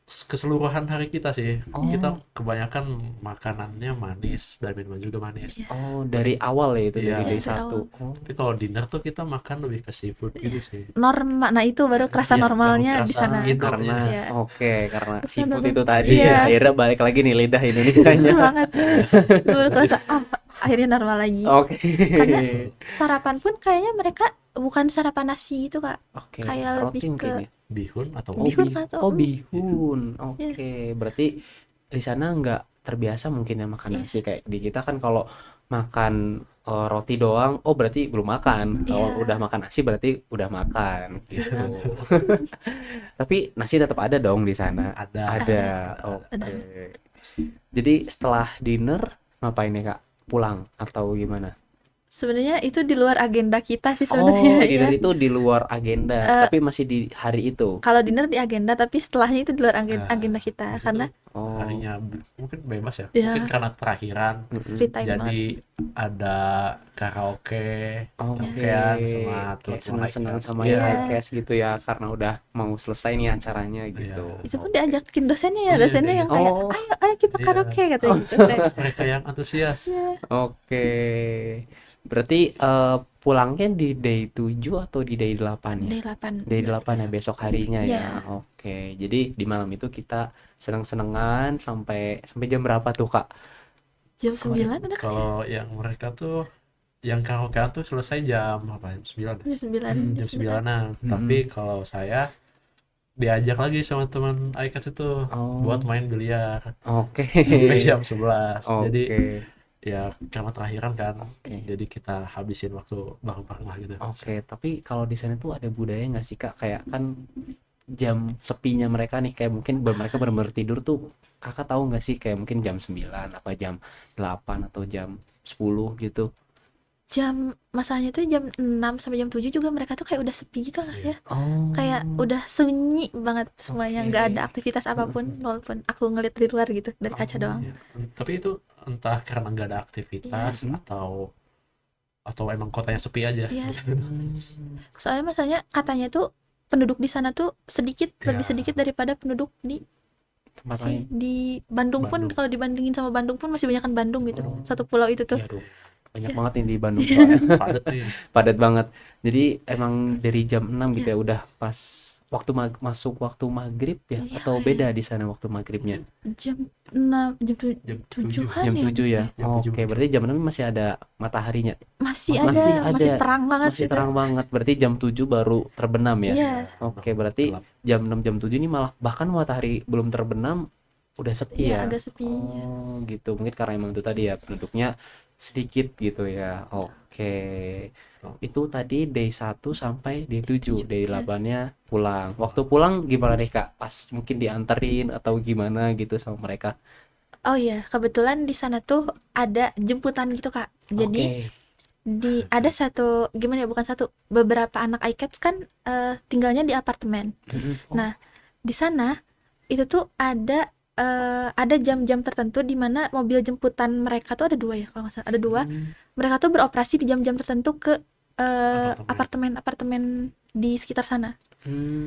[SPEAKER 3] keseluruhan hari kita sih.
[SPEAKER 2] Oh.
[SPEAKER 3] Kita kebanyakan makanannya manis dan minuman juga manis.
[SPEAKER 2] Oh, dari awal ya itu,
[SPEAKER 3] Iya.
[SPEAKER 2] dari day
[SPEAKER 1] Dari
[SPEAKER 2] 1. Oh.
[SPEAKER 3] Tapi kalau dinner tuh kita makan lebih ke seafood gitu sih.
[SPEAKER 1] Nah itu baru kerasa
[SPEAKER 3] Iya,
[SPEAKER 1] normalnya
[SPEAKER 3] baru
[SPEAKER 1] di
[SPEAKER 3] kerasa
[SPEAKER 1] sana.
[SPEAKER 3] itu.
[SPEAKER 2] Karena
[SPEAKER 1] Iya.
[SPEAKER 2] oke, karena
[SPEAKER 1] Terus
[SPEAKER 2] seafood
[SPEAKER 1] ada-
[SPEAKER 2] itu tadi
[SPEAKER 1] iya.
[SPEAKER 2] ya, akhirnya balik lagi nih lidah Indonesianya.
[SPEAKER 1] banget. Baru kerasa akhirnya normal lagi.
[SPEAKER 2] Oke.
[SPEAKER 1] Karena sarapan pun kayaknya mereka bukan sarapan nasi gitu, Kak.
[SPEAKER 2] Oke,
[SPEAKER 1] kayak
[SPEAKER 2] roti
[SPEAKER 1] lebih ke-
[SPEAKER 2] mungkin ya.
[SPEAKER 3] Bihun atau
[SPEAKER 2] Oh,
[SPEAKER 1] Bihun atau-
[SPEAKER 2] bihun. Oke, berarti di sana nggak terbiasa mungkin ya makan
[SPEAKER 1] Iya.
[SPEAKER 2] nasi kayak di kita kan kalau makan roti doang, oh berarti belum makan. Kalau
[SPEAKER 1] Iya.
[SPEAKER 2] udah makan nasi berarti udah makan gitu. Tapi nasi tetap ada dong di sana.
[SPEAKER 3] ada.
[SPEAKER 2] Ada. Oke. Jadi setelah dinner ngapain ya Kak? Pulang atau gimana?
[SPEAKER 1] Sebenarnya itu di luar agenda kita sih
[SPEAKER 2] Oh,
[SPEAKER 1] sebenarnya
[SPEAKER 2] dinner
[SPEAKER 1] ya.
[SPEAKER 2] itu di luar agenda,
[SPEAKER 1] Eh,
[SPEAKER 2] tapi masih di hari itu.
[SPEAKER 1] Kalau dinner di agenda, tapi setelahnya itu di luar agenda
[SPEAKER 3] Nah,
[SPEAKER 1] kita
[SPEAKER 3] biasanya
[SPEAKER 1] karena
[SPEAKER 3] tuh
[SPEAKER 2] Oh,
[SPEAKER 3] harinya mungkin bebas ya. Mungkin
[SPEAKER 1] ya
[SPEAKER 3] karena terakhiran
[SPEAKER 1] free
[SPEAKER 2] mm-mm.
[SPEAKER 1] time banget.
[SPEAKER 3] jadi ada karaoke,
[SPEAKER 2] Oke,
[SPEAKER 3] karaokean sama
[SPEAKER 2] kayak
[SPEAKER 3] teman-teman
[SPEAKER 2] senang-senang
[SPEAKER 3] iCast.
[SPEAKER 2] sama
[SPEAKER 3] Iya,
[SPEAKER 2] yang
[SPEAKER 1] Iya,
[SPEAKER 2] iCast gitu ya, karena udah mau selesai nih acaranya
[SPEAKER 3] iya.
[SPEAKER 2] gitu.
[SPEAKER 1] itu pun
[SPEAKER 2] Oke.
[SPEAKER 1] diajakin dosennya ya,
[SPEAKER 3] Iya,
[SPEAKER 1] dosennya yang
[SPEAKER 3] diajakin.
[SPEAKER 1] kayak
[SPEAKER 2] Oh,
[SPEAKER 1] ayo ayo kita
[SPEAKER 3] Iya,
[SPEAKER 1] karaoke katanya
[SPEAKER 2] oh,
[SPEAKER 1] gitu kayak
[SPEAKER 3] mereka yang antusias.
[SPEAKER 1] ya
[SPEAKER 2] oke. Berarti pulangnya di day 7 atau di day 8 ya?
[SPEAKER 1] day 8
[SPEAKER 2] Day
[SPEAKER 1] berarti.
[SPEAKER 2] 8 ya, besok harinya ya.
[SPEAKER 1] Iya,
[SPEAKER 2] Oke. Jadi di malam itu kita seneng-senengan sampai sampai jam berapa tuh, Kak?
[SPEAKER 1] jam
[SPEAKER 3] Kalau
[SPEAKER 1] 9 udah kali ya?
[SPEAKER 3] kalau yang mereka tuh yang karaokean tuh selesai jam apa? Jam 9 ya?
[SPEAKER 1] Jam 9,
[SPEAKER 2] Hmm,
[SPEAKER 1] jam
[SPEAKER 3] Jam
[SPEAKER 1] 9.
[SPEAKER 3] 9-an. Tapi
[SPEAKER 2] mm-mm.
[SPEAKER 3] kalau saya diajak lagi sama teman iCats itu buat
[SPEAKER 2] Oh,
[SPEAKER 3] main biliar
[SPEAKER 2] oke.
[SPEAKER 3] sampai jam 11. Jadi
[SPEAKER 2] Oke.
[SPEAKER 3] ya karena terakhiran kan,
[SPEAKER 2] Oke.
[SPEAKER 3] jadi kita habisin waktu bareng-bareng lah gitu.
[SPEAKER 2] Oke, tapi kalau di sana tuh ada budaya nggak sih, Kak? Kayak kan jam sepinya mereka nih, kayak mungkin mereka benar-benar tidur tuh. Kakak tahu nggak sih, kayak mungkin jam 9 apa jam 8 atau jam 10 gitu.
[SPEAKER 1] Masalahnya tuh jam 6 sampai jam 7 juga mereka tuh kayak udah sepi gitu lah
[SPEAKER 3] Iya.
[SPEAKER 1] ya. Kayak
[SPEAKER 2] Oh,
[SPEAKER 1] udah sunyi banget semuanya,
[SPEAKER 2] oke.
[SPEAKER 1] nggak ada aktivitas apapun walaupun aku ngeliat dari luar gitu, dari kaca doang.
[SPEAKER 2] Oh,
[SPEAKER 3] Iya. Tapi itu entah karena nggak ada
[SPEAKER 1] Iya,
[SPEAKER 3] aktivitas
[SPEAKER 2] mm-mm.
[SPEAKER 3] atau emang kotanya sepi aja.
[SPEAKER 1] iya.
[SPEAKER 2] Hmm,
[SPEAKER 1] Soalnya masalahnya katanya tuh penduduk di sana tuh sedikit, lebih
[SPEAKER 3] Ya,
[SPEAKER 1] sedikit daripada penduduk di
[SPEAKER 2] tempat lain.
[SPEAKER 1] di Bandung pun,
[SPEAKER 3] Bandung.
[SPEAKER 1] kalau dibandingin sama Bandung pun masih banyakan Bandung gitu.
[SPEAKER 2] Oh,
[SPEAKER 1] Satu pulau itu tuh.
[SPEAKER 2] iya dong. Banyak
[SPEAKER 1] Ya.
[SPEAKER 2] banget nih di Bandung soalnya.
[SPEAKER 3] Padat nih.
[SPEAKER 2] Padat banget. Jadi emang dari jam 6 gitu
[SPEAKER 1] Ya,
[SPEAKER 2] ya udah pas waktu masuk waktu maghrib ya,
[SPEAKER 1] iya
[SPEAKER 2] atau beda
[SPEAKER 1] kayak
[SPEAKER 2] di sana waktu maghribnya?
[SPEAKER 1] jam 6, jam
[SPEAKER 3] Jam 7.
[SPEAKER 1] 7-an
[SPEAKER 2] Jam
[SPEAKER 1] ya
[SPEAKER 2] 7 ya.
[SPEAKER 3] Jam 7
[SPEAKER 2] Oke,
[SPEAKER 3] mungkin.
[SPEAKER 2] berarti jam 6 masih ada mataharinya.
[SPEAKER 1] masih
[SPEAKER 3] Masih
[SPEAKER 2] Masih
[SPEAKER 1] ada,
[SPEAKER 2] ada.
[SPEAKER 1] masih terang banget
[SPEAKER 2] Masih
[SPEAKER 1] gitu.
[SPEAKER 2] terang banget. Berarti jam 7 baru terbenam ya.
[SPEAKER 1] Iya,
[SPEAKER 3] Ya,
[SPEAKER 2] Oke, berarti
[SPEAKER 3] gelap.
[SPEAKER 2] jam 6 jam 7 ini malah bahkan matahari belum terbenam udah sepi
[SPEAKER 1] iya
[SPEAKER 2] ya.
[SPEAKER 1] agak sepi.
[SPEAKER 2] Oh, gitu. Mungkin karena emang itu tadi ya penduduknya sedikit gitu ya. Oke.
[SPEAKER 3] Tuh.
[SPEAKER 2] Itu tadi day 1 sampai day 7.
[SPEAKER 1] 7
[SPEAKER 2] Day
[SPEAKER 1] ya.
[SPEAKER 2] 8-nya pulang. Waktu pulang gimana deh, Kak? Pas mungkin dianterin atau gimana gitu sama mereka.
[SPEAKER 1] Oh iya, kebetulan di sana tuh ada jemputan gitu Kak. Jadi
[SPEAKER 2] Oke.
[SPEAKER 1] ada satu, gimana ya, bukan satu, beberapa anak iCats kan tinggalnya di apartemen.
[SPEAKER 2] Mm-mm. Oh.
[SPEAKER 1] Nah, di sana itu tuh ada jam-jam tertentu di mana mobil jemputan mereka tuh ada dua ya kalau nggak salah, ada dua.
[SPEAKER 2] Hmm.
[SPEAKER 1] Mereka tuh beroperasi di jam-jam tertentu ke
[SPEAKER 3] Apartemen.
[SPEAKER 1] apartemen di sekitar sana.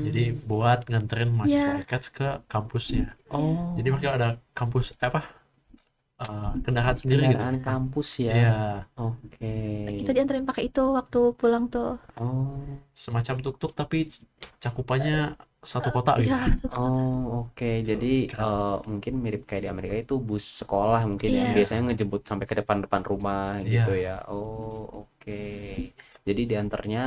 [SPEAKER 3] Jadi
[SPEAKER 2] Hmm.
[SPEAKER 3] buat nganterin mahasiswa
[SPEAKER 1] Ya,
[SPEAKER 3] iCats ke kampusnya. Jadi
[SPEAKER 2] Oh,
[SPEAKER 3] mereka ada kampus apa? Kendaraan sendiri gitu.
[SPEAKER 2] kendaraan kampus ya.
[SPEAKER 3] Iya,
[SPEAKER 2] Oke.
[SPEAKER 1] kita dianterin pakai itu waktu pulang tuh.
[SPEAKER 2] Oh,
[SPEAKER 3] semacam tuk-tuk tapi cakupannya satu kota gitu.
[SPEAKER 1] Iya, satu kota.
[SPEAKER 2] oh, oke. Jadi mungkin mirip kayak di Amerika itu bus sekolah mungkin ya.
[SPEAKER 1] Iya,
[SPEAKER 2] Biasanya ngejemput sampai ke depan-depan rumah gitu
[SPEAKER 3] Iya,
[SPEAKER 2] ya. Oh, oke. Jadi diantarnya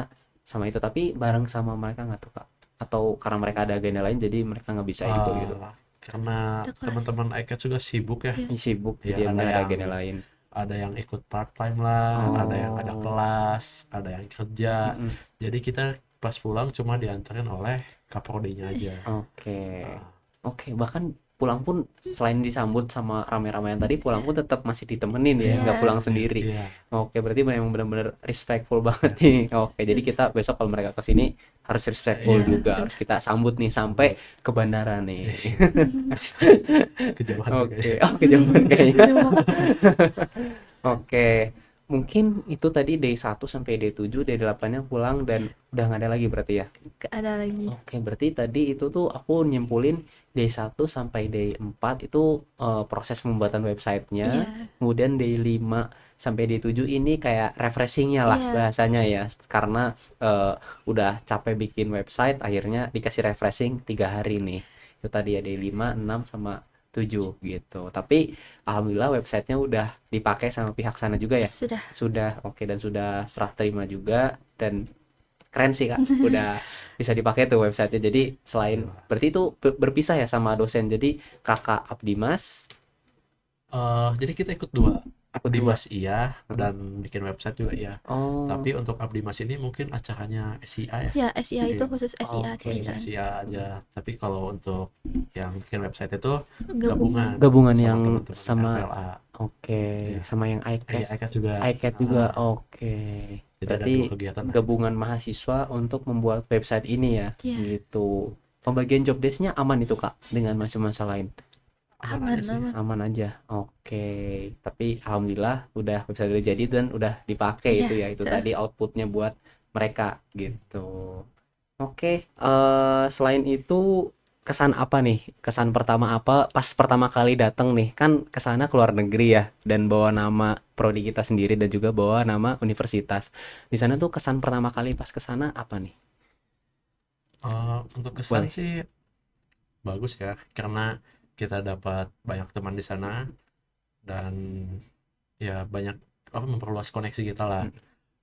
[SPEAKER 2] sama itu, tapi bareng sama mereka nggak tuh, Kak? Atau karena mereka ada agenda lain jadi mereka nggak bisa ikut gitu?
[SPEAKER 3] karena
[SPEAKER 1] ada kelas.
[SPEAKER 3] teman-teman iCats juga sibuk ya.
[SPEAKER 1] Iya.
[SPEAKER 2] Ih, sibuk,
[SPEAKER 3] Ya
[SPEAKER 2] jadi
[SPEAKER 3] ada
[SPEAKER 2] mungkin ada
[SPEAKER 3] yang
[SPEAKER 2] agenda lain.
[SPEAKER 3] ikut part time lah, ada yang ada
[SPEAKER 2] Oh,
[SPEAKER 3] kelas, ada yang kerja.
[SPEAKER 2] mm-mm.
[SPEAKER 3] Jadi kita pas pulang cuma diantarin oleh kaprodinya aja.
[SPEAKER 2] Oke.
[SPEAKER 3] Nah,
[SPEAKER 2] Oke, bahkan pulang pun selain disambut sama rame-ramean tadi, pulang pun tetap masih ditemenin ya,
[SPEAKER 3] iya,
[SPEAKER 2] nggak
[SPEAKER 1] Iya,
[SPEAKER 2] pulang sendiri.
[SPEAKER 3] iya,
[SPEAKER 2] Oke, berarti memang benar-benar respectful banget nih. Oke, jadi kita besok kalau mereka kesini harus respectful
[SPEAKER 3] iya,
[SPEAKER 1] iya,
[SPEAKER 2] juga, harus kita sambut nih sampai
[SPEAKER 3] sambut.
[SPEAKER 2] ke bandara nih.
[SPEAKER 3] Kejauhan tuh
[SPEAKER 2] Oke,
[SPEAKER 3] kayaknya.
[SPEAKER 2] kejauhan kayaknya.
[SPEAKER 1] jauh banget.
[SPEAKER 2] Oke, mungkin itu tadi day 1 sampai day 7, day 8-nya pulang dan udah nggak ada lagi berarti ya.
[SPEAKER 1] Gak ada lagi.
[SPEAKER 2] Oke, berarti tadi itu tuh aku nyimpulin day 1 sampai day 4 itu proses pembuatan websitenya,
[SPEAKER 1] Iya,
[SPEAKER 2] kemudian day 5 sampai day 7 ini kayak refreshingnya lah
[SPEAKER 1] iya,
[SPEAKER 2] bahasanya ya, karena udah capek bikin website, akhirnya dikasih refreshing 3 hari nih. Itu tadi ya day 5, 6, sama 7 gitu. Tapi alhamdulillah websitenya udah dipakai sama pihak sana juga ya.
[SPEAKER 1] sudah.
[SPEAKER 2] Sudah, oke, dan sudah serah terima juga, dan keren sih, Kak, udah bisa dipakai tuh websitenya. Jadi selain berarti itu berpisah ya sama dosen, jadi Kakak Abdimas.
[SPEAKER 3] Jadi kita ikut dua
[SPEAKER 2] Kedua.
[SPEAKER 3] Abdimas iya, dan bikin website juga iya.
[SPEAKER 2] Oh,
[SPEAKER 3] Tapi untuk Abdimas ini mungkin acaranya SIA ya.
[SPEAKER 1] Ya, SIA itu
[SPEAKER 3] Iya,
[SPEAKER 1] khusus SIA
[SPEAKER 2] oke.
[SPEAKER 3] khusus
[SPEAKER 1] Ceritain.
[SPEAKER 3] SIA aja. Tapi kalau untuk yang bikin website itu
[SPEAKER 1] Gabungan.
[SPEAKER 2] Gabungan
[SPEAKER 3] sama
[SPEAKER 2] yang
[SPEAKER 3] teman-teman
[SPEAKER 2] sama,
[SPEAKER 3] FLA.
[SPEAKER 2] oke,
[SPEAKER 3] Iya,
[SPEAKER 2] sama yang
[SPEAKER 3] iCat juga.
[SPEAKER 2] iCat juga, oke.
[SPEAKER 3] Jadi ada
[SPEAKER 2] Berarti
[SPEAKER 3] 2 kegiatan lah.
[SPEAKER 2] gabungan mahasiswa untuk membuat website ini ya,
[SPEAKER 1] Iya,
[SPEAKER 2] gitu. Pembagian job desk-nya aman itu Kak, dengan mahasiswa lain?
[SPEAKER 3] Aman aja sih.
[SPEAKER 1] aman.
[SPEAKER 2] Aman aja, oke. Tapi alhamdulillah udah website udah jadi dan udah dipakai
[SPEAKER 1] Iya,
[SPEAKER 2] itu ya, itu
[SPEAKER 1] betul.
[SPEAKER 2] tadi outputnya buat mereka gitu. Oke, selain itu kesan apa nih? Kesan pertama apa pas pertama kali datang nih? Kan kesana keluar negeri ya dan bawa nama prodi kita sendiri dan juga bawa nama universitas. Di sana tuh kesan pertama kali pas kesana apa nih?
[SPEAKER 3] Untuk kesan
[SPEAKER 2] Boleh.
[SPEAKER 3] sih bagus ya, karena kita dapat banyak teman di sana dan ya banyak apa memperluas koneksi kita lah.
[SPEAKER 2] Mm,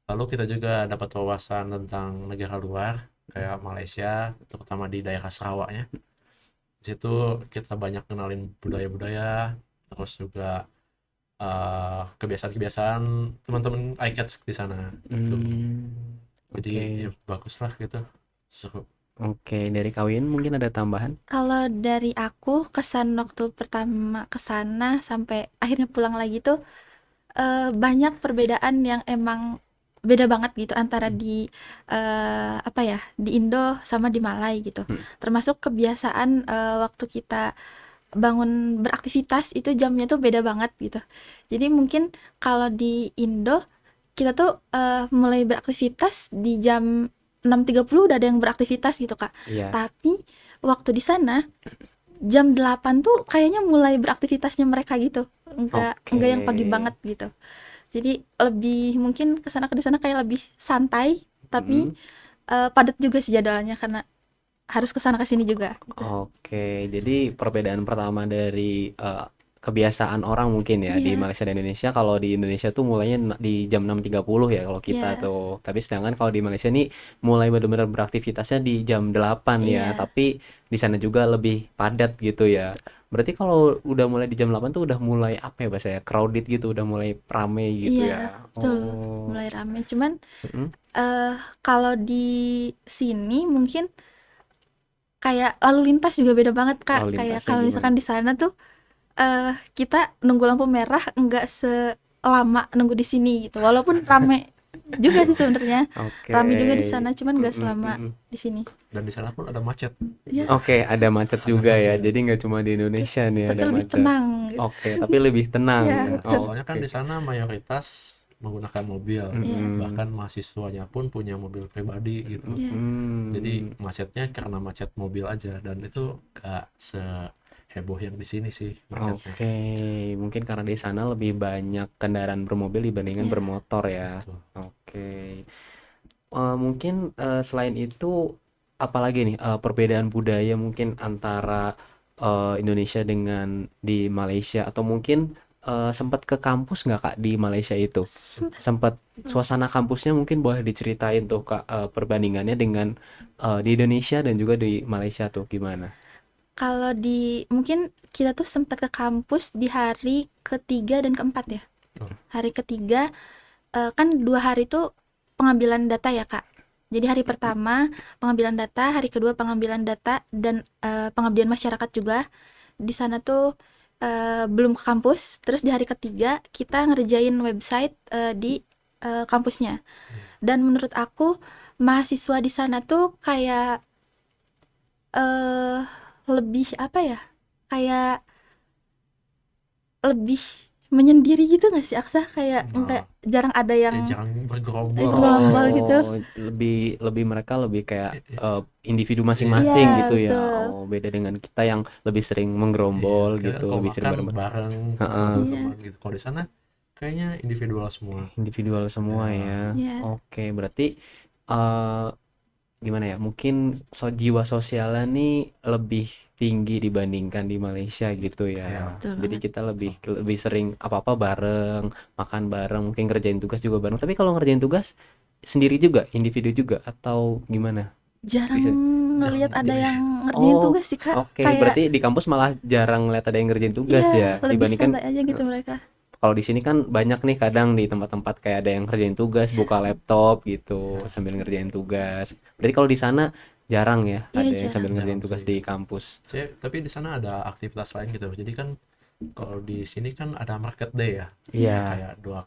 [SPEAKER 3] Lalu kita juga dapat wawasan tentang negara luar
[SPEAKER 2] mm,
[SPEAKER 3] kayak Malaysia, terutama di daerah Sarawaknya. Di situ kita banyak kenalin budaya-budaya, terus juga kebiasaan-kebiasaan teman-teman iCats di sana gitu. Jadi
[SPEAKER 2] Oke.
[SPEAKER 3] ya bagus lah gitu, seru.
[SPEAKER 2] Oke, dari kawin mungkin ada tambahan?
[SPEAKER 1] Kalau dari aku kesan waktu pertama ke sana sampai akhirnya pulang lagi tuh banyak perbedaan yang emang beda banget gitu antara di apa ya, di Indo sama di Malai gitu.
[SPEAKER 2] Hmm.
[SPEAKER 1] Termasuk kebiasaan waktu kita bangun beraktivitas itu jamnya tuh beda banget gitu. Jadi mungkin kalau di Indo kita tuh mulai beraktivitas di jam 6.30 udah ada yang beraktivitas gitu, Kak.
[SPEAKER 2] Iya.
[SPEAKER 1] Tapi waktu di sana jam 8 tuh kayaknya mulai beraktivitasnya mereka gitu. Enggak yang pagi
[SPEAKER 2] Oke.
[SPEAKER 1] banget gitu. Jadi lebih mungkin kesana ke di sana kayak lebih santai, tapi
[SPEAKER 2] Mm.
[SPEAKER 1] padat juga sih jadwalnya karena harus kesana ke sini juga gitu.
[SPEAKER 2] Oke, jadi perbedaan pertama dari kebiasaan orang mungkin ya di
[SPEAKER 1] Iya,
[SPEAKER 2] Malaysia dan Indonesia. Kalau di Indonesia tuh mulainya di jam 6.30 ya kalau kita
[SPEAKER 1] iya,
[SPEAKER 2] tuh. Tapi sedangkan kalau di Malaysia nih mulai benar-benar beraktivitasnya di jam 8 ya.
[SPEAKER 1] iya,
[SPEAKER 2] Tapi di sana juga lebih padat gitu ya. Berarti kalau udah mulai di jam 8 tuh udah mulai apa ya bahasa ya? Crowded gitu, udah mulai rame gitu
[SPEAKER 1] iya,
[SPEAKER 2] ya.
[SPEAKER 1] betul.
[SPEAKER 2] Oh.
[SPEAKER 1] Mulai rame. Cuman
[SPEAKER 2] Mm-mm.
[SPEAKER 1] kalau di sini mungkin kayak lalu lintas juga beda banget, Kak.
[SPEAKER 2] Lalu
[SPEAKER 1] Kayak
[SPEAKER 2] lintasnya
[SPEAKER 1] kalau
[SPEAKER 2] gimana?
[SPEAKER 1] misalkan di sana tuh kita nunggu lampu merah nggak selama nunggu di sini gitu. Walaupun rame juga sih sebenarnya.
[SPEAKER 2] Oke.
[SPEAKER 1] Rame juga di sana, cuman nggak
[SPEAKER 2] Mm-mm,
[SPEAKER 1] selama
[SPEAKER 2] mm-mm.
[SPEAKER 1] di sini.
[SPEAKER 3] Dan di sana pun ada macet.
[SPEAKER 1] Iya,
[SPEAKER 2] Oke, ada macet
[SPEAKER 3] Ada
[SPEAKER 2] juga ya.
[SPEAKER 3] macet.
[SPEAKER 2] Jadi nggak cuma di Indonesia nih ada
[SPEAKER 1] tapi lebih
[SPEAKER 2] macet.
[SPEAKER 1] tenang gitu.
[SPEAKER 2] Oke, tapi lebih tenang.
[SPEAKER 1] Iya,
[SPEAKER 3] Ya,
[SPEAKER 1] betul.
[SPEAKER 3] soalnya kan
[SPEAKER 2] Oke.
[SPEAKER 3] di sana mayoritas menggunakan mobil.
[SPEAKER 1] Iya,
[SPEAKER 3] Bahkan
[SPEAKER 2] Mm-mm.
[SPEAKER 3] mahasiswanya pun punya mobil pribadi gitu.
[SPEAKER 1] iya,
[SPEAKER 3] Jadi
[SPEAKER 2] Mm-mm.
[SPEAKER 3] macetnya karena macet mobil aja, dan itu gak seheboh yang di sini sih macetnya.
[SPEAKER 2] Oke, mungkin karena di sana lebih banyak kendaraan bermobil dibandingkan
[SPEAKER 1] iya.
[SPEAKER 2] bermotor ya.
[SPEAKER 3] Betul.
[SPEAKER 2] Oke. Mungkin selain itu apalagi nih perbedaan budaya mungkin antara Indonesia dengan di Malaysia atau mungkin sempat ke kampus nggak Kak di Malaysia itu?
[SPEAKER 1] Sempet.
[SPEAKER 2] Sempat suasana kampusnya mungkin boleh diceritain tuh Kak perbandingannya dengan di Indonesia dan juga di Malaysia tuh gimana?
[SPEAKER 1] Kalau di mungkin kita tuh sempat ke kampus di hari ketiga dan keempat ya.
[SPEAKER 3] Oh,
[SPEAKER 1] Hari ketiga kan 2 hari tuh pengambilan data ya, Kak. Jadi hari pertama pengambilan data, hari kedua pengambilan data dan pengabdian masyarakat juga. Di sana tuh belum ke kampus. Terus di hari ketiga kita ngerjain website di kampusnya. Dan menurut aku mahasiswa di sana tuh kayak eh lebih apa ya? Kayak lebih menyendiri gitu nggak sih Aksa? Kayak
[SPEAKER 3] nah,
[SPEAKER 1] jarang ada yang
[SPEAKER 3] jangan bergerombol.
[SPEAKER 1] bergerombol gitu.
[SPEAKER 2] Lebih lebih mereka lebih kayak individu
[SPEAKER 3] Iya,
[SPEAKER 2] masing-masing
[SPEAKER 1] Iya,
[SPEAKER 2] gitu ya.
[SPEAKER 1] betul.
[SPEAKER 2] Oh, beda dengan kita yang lebih sering
[SPEAKER 3] iya.
[SPEAKER 2] menggerombol
[SPEAKER 3] Kita
[SPEAKER 2] gitu,
[SPEAKER 3] kalau
[SPEAKER 2] lebih sering
[SPEAKER 3] makan
[SPEAKER 2] bareng.
[SPEAKER 3] bareng sama
[SPEAKER 2] Heeh,
[SPEAKER 1] Iya,
[SPEAKER 3] teman-teman gitu. Kalau di sana kayaknya individual semua.
[SPEAKER 2] individual semua
[SPEAKER 3] Ya,
[SPEAKER 2] ya.
[SPEAKER 1] iya,
[SPEAKER 2] Oke, berarti eh gimana ya? Mungkin jiwa sosialnya nih lebih tinggi dibandingkan di Malaysia gitu
[SPEAKER 3] ya,
[SPEAKER 2] ya.
[SPEAKER 1] betul
[SPEAKER 2] Jadi
[SPEAKER 1] banget.
[SPEAKER 2] kita lebih sering apa-apa bareng, makan bareng, mungkin ngerjain tugas juga bareng. Tapi kalau ngerjain tugas sendiri juga, individu juga atau gimana?
[SPEAKER 1] Jarang
[SPEAKER 2] Bisa.
[SPEAKER 1] ngelihat ada
[SPEAKER 3] jarang.
[SPEAKER 1] yang ngerjain
[SPEAKER 2] Oh,
[SPEAKER 1] tugas sih, Kak.
[SPEAKER 2] oke.
[SPEAKER 1] Kayak
[SPEAKER 2] Berarti di kampus malah jarang lihat ada yang ngerjain tugas
[SPEAKER 1] iya,
[SPEAKER 2] ya,
[SPEAKER 1] lebih
[SPEAKER 2] dibandingkan
[SPEAKER 1] santai aja gitu mereka.
[SPEAKER 2] Kalau di sini kan banyak nih kadang di tempat-tempat kayak ada yang kerjain tugas, buka laptop gitu sambil ngerjain tugas. Berarti kalau di sana jarang ya
[SPEAKER 1] Iya
[SPEAKER 2] ada yang
[SPEAKER 1] jarang.
[SPEAKER 2] sambil ngerjain
[SPEAKER 3] Jarang
[SPEAKER 2] tugas
[SPEAKER 3] sih.
[SPEAKER 2] di kampus.
[SPEAKER 3] Tapi di sana ada aktivitas lain gitu. Jadi kan kalau di sini kan ada market day ya,
[SPEAKER 1] Iya.
[SPEAKER 2] Iya.
[SPEAKER 3] kayak dua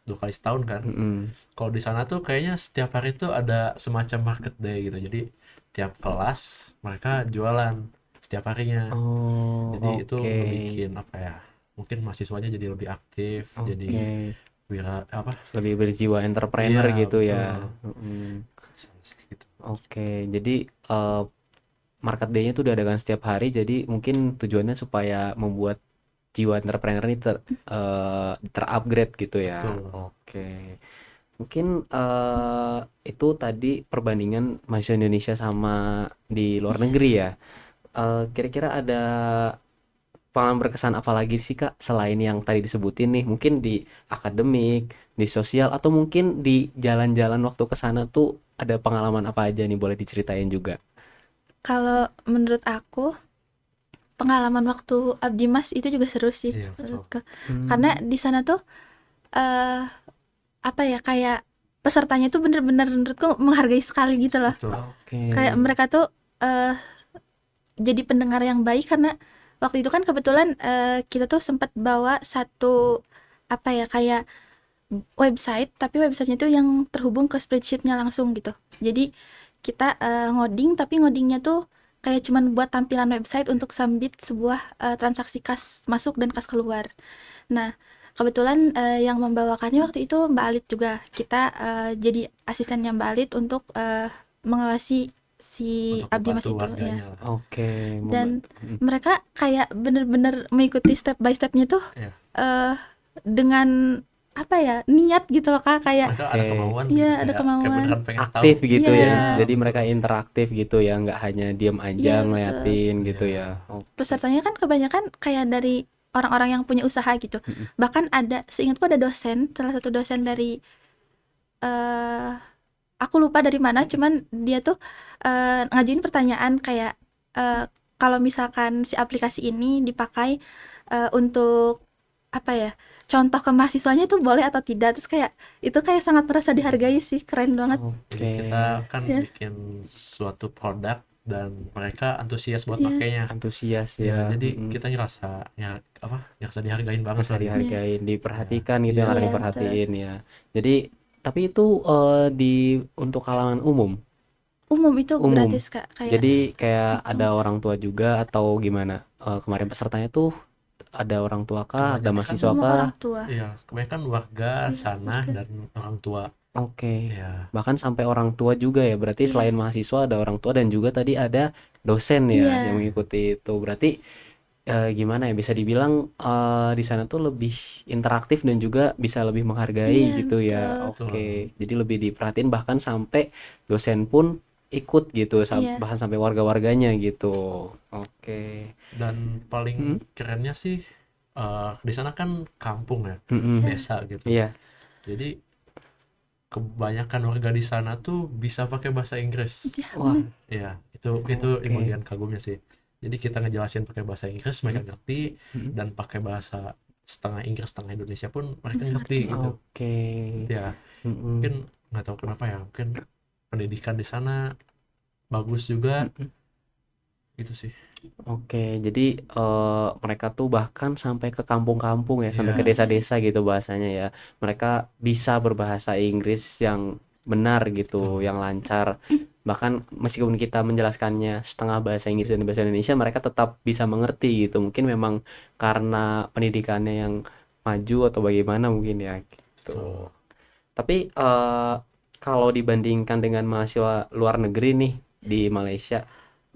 [SPEAKER 3] dua kali setahun kan.
[SPEAKER 2] Mm-mm.
[SPEAKER 3] Kalau di sana tuh kayaknya setiap hari tuh ada semacam market day gitu. Jadi tiap kelas mereka jualan setiap harinya.
[SPEAKER 2] Oh,
[SPEAKER 3] Jadi itu
[SPEAKER 2] oke.
[SPEAKER 3] ngebikin apa ya? Mungkin mahasiswanya jadi lebih aktif, jadi
[SPEAKER 2] Oke.
[SPEAKER 3] apa?
[SPEAKER 2] Lebih berjiwa entrepreneur
[SPEAKER 3] Iya,
[SPEAKER 2] gitu ya.
[SPEAKER 3] betul.
[SPEAKER 2] Mm-mm.
[SPEAKER 3] Sama sih gitu.
[SPEAKER 2] Oke, jadi market day-nya tuh diadakan setiap hari, jadi mungkin tujuannya supaya membuat jiwa entrepreneur ini terupgrade gitu ya.
[SPEAKER 3] Betul.
[SPEAKER 2] Oke. Mungkin itu tadi perbandingan mahasiswa Indonesia sama di luar negeri ya. Kira-kira ada pengalaman berkesan apa lagi sih Kak selain yang tadi disebutin nih? Mungkin di akademik, di sosial, atau mungkin di jalan-jalan waktu ke sana tuh ada pengalaman apa aja nih boleh diceritain juga?
[SPEAKER 1] Kalau menurut aku pengalaman waktu Abdi Mas itu juga seru sih
[SPEAKER 3] Iya, betul.
[SPEAKER 1] menurutku. Karena di sana tuh eh apa ya, kayak pesertanya tuh bener-bener menurutku menghargai sekali gitu loh.
[SPEAKER 3] Betul.
[SPEAKER 2] Oke.
[SPEAKER 1] Kayak mereka tuh eh jadi pendengar yang baik karena waktu itu kan kebetulan kita tuh sempat bawa satu apa ya, kayak website, tapi websitenya tuh yang terhubung ke spreadsheetnya langsung gitu. Jadi kita ngoding, tapi ngodingnya tuh kayak cuman buat tampilan website untuk submit sebuah transaksi kas masuk dan kas keluar. Nah, kebetulan yang membawakannya waktu itu Mbak Alit juga. Kita jadi asistennya Mbak Alit untuk mengawasi si
[SPEAKER 3] Untuk
[SPEAKER 1] Abdi Mas
[SPEAKER 3] membantu
[SPEAKER 1] itu ya.
[SPEAKER 3] warganya lah.
[SPEAKER 2] Oke,
[SPEAKER 1] Dan
[SPEAKER 2] membantu.
[SPEAKER 1] mereka kayak bener-bener mengikuti step by stepnya tuh
[SPEAKER 3] Iya.
[SPEAKER 1] dengan apa ya, niat gitu loh Kak, kayak
[SPEAKER 3] Mereka ada
[SPEAKER 2] Oke.
[SPEAKER 3] kemauan
[SPEAKER 1] iya
[SPEAKER 3] gitu,
[SPEAKER 1] ada
[SPEAKER 3] kayak
[SPEAKER 1] kemauan.
[SPEAKER 3] beneran pengen tahu.
[SPEAKER 2] Aktif gitu
[SPEAKER 1] Iya.
[SPEAKER 2] ya. Jadi
[SPEAKER 3] Betul.
[SPEAKER 2] mereka interaktif gitu ya, nggak hanya diam aja
[SPEAKER 1] Iya, betul.
[SPEAKER 2] ngeliatin gitu
[SPEAKER 3] Iya.
[SPEAKER 2] ya. Oke.
[SPEAKER 1] Pesertanya kan kebanyakan kayak dari orang-orang yang punya usaha gitu.
[SPEAKER 2] Mm-mm.
[SPEAKER 1] Bahkan ada, seingatku ada dosen, salah satu dosen dari eh aku lupa dari mana, cuman dia tuh ngajuin pertanyaan kayak kalau misalkan si aplikasi ini dipakai untuk apa ya, contoh ke mahasiswanya itu boleh atau tidak. Terus kayak itu kayak sangat merasa dihargai sih, keren banget.
[SPEAKER 3] Jadi
[SPEAKER 2] Oke.
[SPEAKER 3] kita kan
[SPEAKER 1] Iya.
[SPEAKER 3] bikin suatu produk dan mereka antusias buat
[SPEAKER 1] Iya.
[SPEAKER 3] pakainya.
[SPEAKER 2] Antusias
[SPEAKER 3] Ya,
[SPEAKER 2] ya.
[SPEAKER 3] jadi
[SPEAKER 2] Mm-mm.
[SPEAKER 3] kita ngerasa ya apa? Ngerasa dihargain banget
[SPEAKER 2] Merasa
[SPEAKER 3] lah gitu.
[SPEAKER 2] dihargain, diperhatikan gitu
[SPEAKER 3] Iya.
[SPEAKER 2] yang harus
[SPEAKER 1] Iya, betul.
[SPEAKER 2] diperhatiin ya. Jadi tapi itu untuk kalangan umum.
[SPEAKER 1] Umum itu
[SPEAKER 2] Umum.
[SPEAKER 1] gratis Kak, kayak
[SPEAKER 2] Jadi kayak
[SPEAKER 1] gitu.
[SPEAKER 2] ada orang tua juga atau gimana? Kemarin pesertanya tuh ada orang tua kah, ada
[SPEAKER 3] Kebanyakan
[SPEAKER 2] mahasiswa
[SPEAKER 1] Semua
[SPEAKER 2] kah?
[SPEAKER 1] orang tua.
[SPEAKER 3] Iya, kebanyakan warga
[SPEAKER 1] Iya,
[SPEAKER 3] sana
[SPEAKER 1] warga.
[SPEAKER 3] dan orang tua.
[SPEAKER 2] Oke.
[SPEAKER 3] Ya,
[SPEAKER 2] Bahkan sampai orang tua juga ya. Berarti
[SPEAKER 1] Iya.
[SPEAKER 2] selain mahasiswa ada orang tua dan juga tadi ada dosen ya
[SPEAKER 1] Iya.
[SPEAKER 2] yang mengikuti itu. Berarti gimana ya, bisa dibilang di sana tuh lebih interaktif dan juga bisa lebih menghargai
[SPEAKER 1] Iya,
[SPEAKER 2] gitu ya.
[SPEAKER 1] betul.
[SPEAKER 2] Oke. Jadi lebih diperhatiin bahkan sampai dosen pun ikut gitu,
[SPEAKER 1] Iya.
[SPEAKER 2] bahkan sampai warga-warganya gitu. Oke.
[SPEAKER 3] dan paling kerennya sih di sana kan kampung ya,
[SPEAKER 2] Mm-mm.
[SPEAKER 3] desa gitu.
[SPEAKER 2] Iya.
[SPEAKER 3] Jadi kebanyakan warga di sana tuh bisa pakai bahasa Inggris.
[SPEAKER 1] Iya,
[SPEAKER 2] Wah,
[SPEAKER 1] bener.
[SPEAKER 3] Ya, itu
[SPEAKER 2] oke.
[SPEAKER 3] bagian kagumnya sih. Jadi kita ngejelasin pakai bahasa Inggris, mereka ngerti,
[SPEAKER 2] Mm-mm.
[SPEAKER 3] dan pakai bahasa setengah Inggris setengah Indonesia pun mereka ngerti
[SPEAKER 1] Ngerti.
[SPEAKER 3] gitu.
[SPEAKER 2] Oke.
[SPEAKER 3] Ya,
[SPEAKER 2] Mm-mm.
[SPEAKER 3] mungkin nggak tahu kenapa ya, mungkin pendidikan di sana bagus juga
[SPEAKER 2] Mm-mm.
[SPEAKER 3] gitu sih.
[SPEAKER 2] Oke, jadi mereka tuh bahkan sampai ke kampung-kampung ya, sampai ke
[SPEAKER 3] Iya,
[SPEAKER 2] desa-desa gitu bahasanya ya. Mereka bisa berbahasa Inggris yang benar gitu,
[SPEAKER 3] betul.
[SPEAKER 2] yang lancar. Bahkan meskipun kita menjelaskannya setengah bahasa Inggris dan bahasa Indonesia, mereka tetap bisa mengerti gitu. Mungkin memang karena pendidikannya yang maju atau bagaimana mungkin ya gitu.
[SPEAKER 3] Betul.
[SPEAKER 2] Tapi kalau dibandingkan dengan mahasiswa luar negeri nih di Malaysia,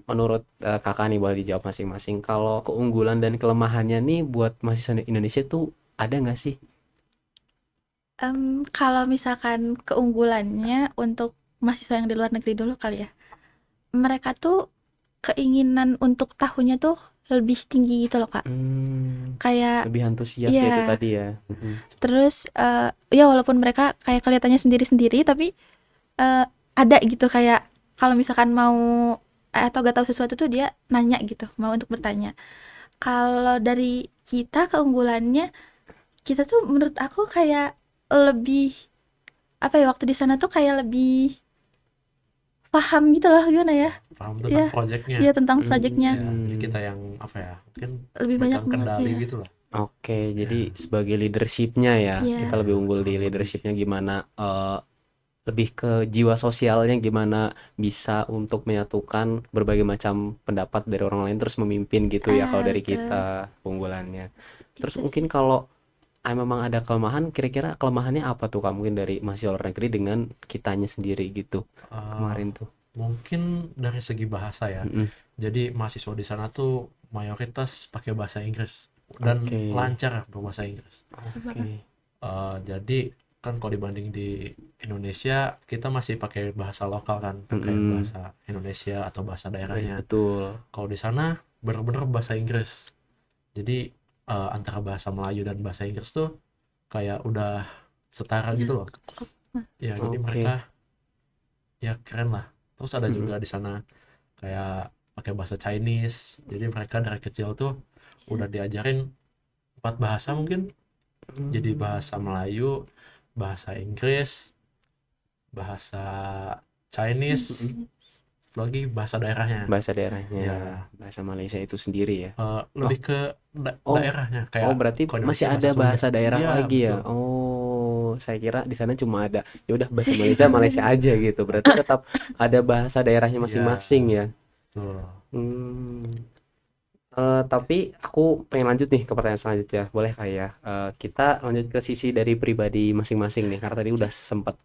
[SPEAKER 2] menurut kakak nih boleh dijawab masing-masing. Kalau keunggulan dan kelemahannya nih buat mahasiswa Indonesia tuh ada nggak sih?
[SPEAKER 1] Kalau misalkan keunggulannya untuk mahasiswa yang di luar negeri dulu kali ya. Mereka tuh keinginan untuk tahunya tuh lebih tinggi gitu loh Kak. Kayak
[SPEAKER 2] Lebih antusias ya itu
[SPEAKER 1] iya.
[SPEAKER 2] tadi ya.
[SPEAKER 1] Terus ya walaupun mereka kayak kelihatannya sendiri-sendiri, tapi ada gitu kayak kalau misalkan mau atau gak tahu sesuatu tuh dia nanya gitu, mau untuk bertanya. Kalau dari kita keunggulannya kita tuh menurut aku kayak lebih apa ya, waktu di sana tuh kayak lebih paham gitu loh, gimana ya?
[SPEAKER 3] Paham tentang
[SPEAKER 1] Iya,
[SPEAKER 3] projectnya.
[SPEAKER 1] iya tentang
[SPEAKER 3] Ya,
[SPEAKER 1] projectnya
[SPEAKER 3] jadi kita
[SPEAKER 2] Hmm.
[SPEAKER 3] yang apa ya, mungkin
[SPEAKER 1] lebih banyak
[SPEAKER 3] megang kendali
[SPEAKER 1] ya.
[SPEAKER 3] gitu lah.
[SPEAKER 2] Oke,
[SPEAKER 3] Ya,
[SPEAKER 2] jadi sebagai leadershipnya ya, kita
[SPEAKER 1] Iya,
[SPEAKER 2] lebih unggul di leadershipnya gimana, lebih ke jiwa sosialnya gimana bisa untuk menyatukan berbagai macam pendapat dari orang lain terus memimpin gitu ya kalau dari
[SPEAKER 1] betul.
[SPEAKER 2] kita keunggulannya. Terus
[SPEAKER 1] Itu
[SPEAKER 2] mungkin
[SPEAKER 1] sih.
[SPEAKER 2] kalau memang ada kelemahan, kira-kira kelemahannya apa tuh Kak? Mungkin dari mahasiswa luar negeri dengan kitanya sendiri gitu
[SPEAKER 3] eh,
[SPEAKER 2] kemarin tuh.
[SPEAKER 3] mungkin dari segi bahasa ya.
[SPEAKER 2] Mm-mm.
[SPEAKER 3] Jadi mahasiswa di sana tuh mayoritas pakai bahasa Inggris dan
[SPEAKER 2] Oke,
[SPEAKER 3] lancar berbahasa Inggris.
[SPEAKER 2] oke.
[SPEAKER 3] Jadi kan kalau dibanding di Indonesia, kita masih pakai bahasa lokal kan, kayak
[SPEAKER 2] Mm-mm.
[SPEAKER 3] bahasa Indonesia atau bahasa
[SPEAKER 2] Iya,
[SPEAKER 3] daerahnya.
[SPEAKER 2] betul.
[SPEAKER 3] Kalau di sana bener-bener bahasa Inggris. Jadi antara bahasa Melayu dan bahasa Inggris tuh kayak udah setara
[SPEAKER 1] Ya,
[SPEAKER 3] gitu loh. Ya, jadi
[SPEAKER 2] Oke.
[SPEAKER 3] mereka ya keren lah. Terus ada
[SPEAKER 2] Mm-mm.
[SPEAKER 3] juga di sana kayak pakai bahasa Chinese. Jadi mereka dari kecil tuh
[SPEAKER 1] ya.
[SPEAKER 3] udah diajarin 4 bahasa mungkin. Jadi bahasa Melayu, bahasa Inggris, bahasa Chinese,
[SPEAKER 2] Mm-mm.
[SPEAKER 3] satu lagi bahasa daerahnya.
[SPEAKER 2] Bahasa daerahnya,
[SPEAKER 3] Ya,
[SPEAKER 2] bahasa Malaysia itu sendiri ya. Oh,
[SPEAKER 3] lebih ke
[SPEAKER 2] oh,
[SPEAKER 3] daerahnya
[SPEAKER 2] oh,
[SPEAKER 3] kayak
[SPEAKER 2] berarti
[SPEAKER 3] kalau
[SPEAKER 2] masih
[SPEAKER 3] Indonesia
[SPEAKER 2] ada
[SPEAKER 3] bahasa Sunda.
[SPEAKER 2] bahasa daerah
[SPEAKER 3] Iya,
[SPEAKER 2] lagi ya.
[SPEAKER 3] betul.
[SPEAKER 2] Oh, saya kira di sana cuma ada ya udah bahasa Malaysia Malaysia aja gitu. Berarti tetap ada bahasa daerahnya
[SPEAKER 3] Iya,
[SPEAKER 2] masing-masing ya.
[SPEAKER 3] betul.
[SPEAKER 2] Hmm. Tapi aku pengen lanjut nih ke pertanyaan selanjutnya. Boleh kali ya? Kita lanjut ke sisi dari pribadi masing-masing nih. Karena tadi udah sempat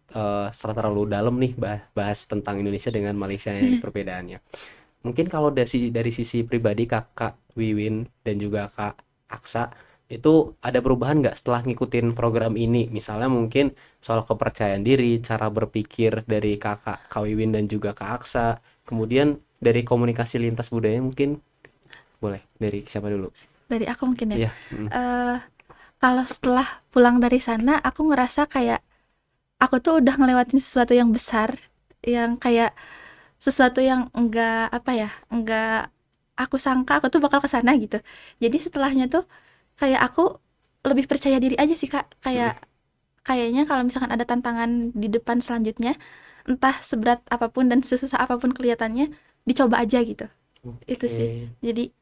[SPEAKER 2] secara terlalu dalam nih bahas tentang Indonesia dengan Malaysia yang perbedaannya. Mungkin kalau dari sisi pribadi Kakak Wiwin dan juga Kak Aksa itu ada perubahan nggak setelah ngikutin program ini? Misalnya mungkin soal kepercayaan diri, cara berpikir dari Kak Wiwin dan juga Kak Aksa, kemudian dari komunikasi lintas budaya mungkin boleh dari siapa dulu?
[SPEAKER 1] Dari aku mungkin ya.
[SPEAKER 2] Iya.
[SPEAKER 1] Eh, Kalau setelah pulang dari sana, aku ngerasa kayak aku tuh udah ngelewatin sesuatu yang besar, yang kayak sesuatu yang enggak apa ya, enggak aku sangka aku tuh bakal ke sana gitu. Jadi setelahnya tuh kayak aku lebih percaya diri aja sih Kak.
[SPEAKER 2] Mm,
[SPEAKER 1] Kayaknya kalau misalkan ada tantangan di depan selanjutnya, entah seberat apapun dan sesusah apapun kelihatannya, dicoba aja gitu. Itu
[SPEAKER 2] Oke,
[SPEAKER 1] sih. Jadi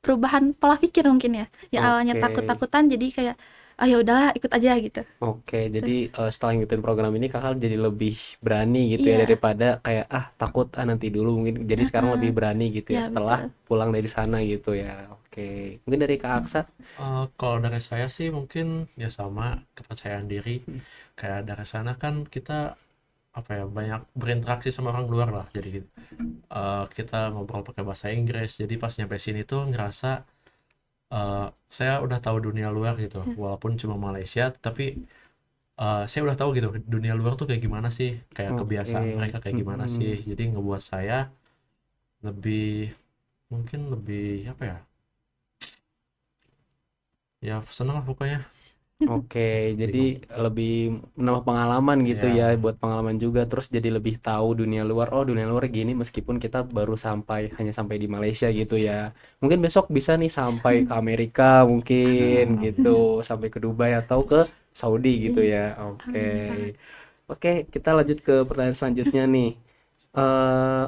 [SPEAKER 1] perubahan pola pikir mungkin ya. Yang awalnya
[SPEAKER 2] oke,
[SPEAKER 1] takut-takutan jadi kayak oh ya udahlah ikut aja gitu.
[SPEAKER 2] oke.
[SPEAKER 1] Tuh.
[SPEAKER 2] Jadi setelah ngikutin program ini kakak jadi lebih berani gitu ya
[SPEAKER 1] Iya,
[SPEAKER 2] daripada kayak takut nanti dulu mungkin. Jadi sekarang lebih
[SPEAKER 1] heeh.
[SPEAKER 2] berani gitu ya
[SPEAKER 1] Ya
[SPEAKER 2] setelah
[SPEAKER 1] betul.
[SPEAKER 2] pulang dari sana gitu ya. Oke, mungkin dari Kak Aksa.
[SPEAKER 3] Kalau dari saya sih mungkin ya sama kepercayaan diri.
[SPEAKER 2] Hmm.
[SPEAKER 3] Kayak dari sana kan kita apa ya banyak berinteraksi sama orang luar lah. Jadi kita ngobrol pakai bahasa Inggris. Jadi pas nyampe sini tuh ngerasa saya udah tahu dunia luar gitu. Walaupun cuma Malaysia, tapi saya udah tahu gitu dunia luar tuh kayak gimana sih, kayak kebiasaan
[SPEAKER 2] Oke.
[SPEAKER 3] mereka kayak gimana sih.
[SPEAKER 2] Mm-mm.
[SPEAKER 3] Jadi ngebuat saya lebih mungkin lebih apa ya? Ya seneng lah pokoknya.
[SPEAKER 2] Oke,
[SPEAKER 3] Jadi
[SPEAKER 2] jadi lebih menambah pengalaman gitu ya,
[SPEAKER 3] ya,
[SPEAKER 2] buat pengalaman juga, terus jadi lebih tahu dunia luar. Oh, dunia luar gini, meskipun kita baru hanya sampai di Malaysia gitu ya. Mungkin besok bisa nih sampai ke Amerika, mungkin
[SPEAKER 1] Amin.
[SPEAKER 2] gitu, sampai ke Dubai atau ke Saudi gitu
[SPEAKER 1] Iya,
[SPEAKER 2] ya.
[SPEAKER 1] amin banget.
[SPEAKER 2] Oke, oke, kita lanjut ke pertanyaan selanjutnya nih. eh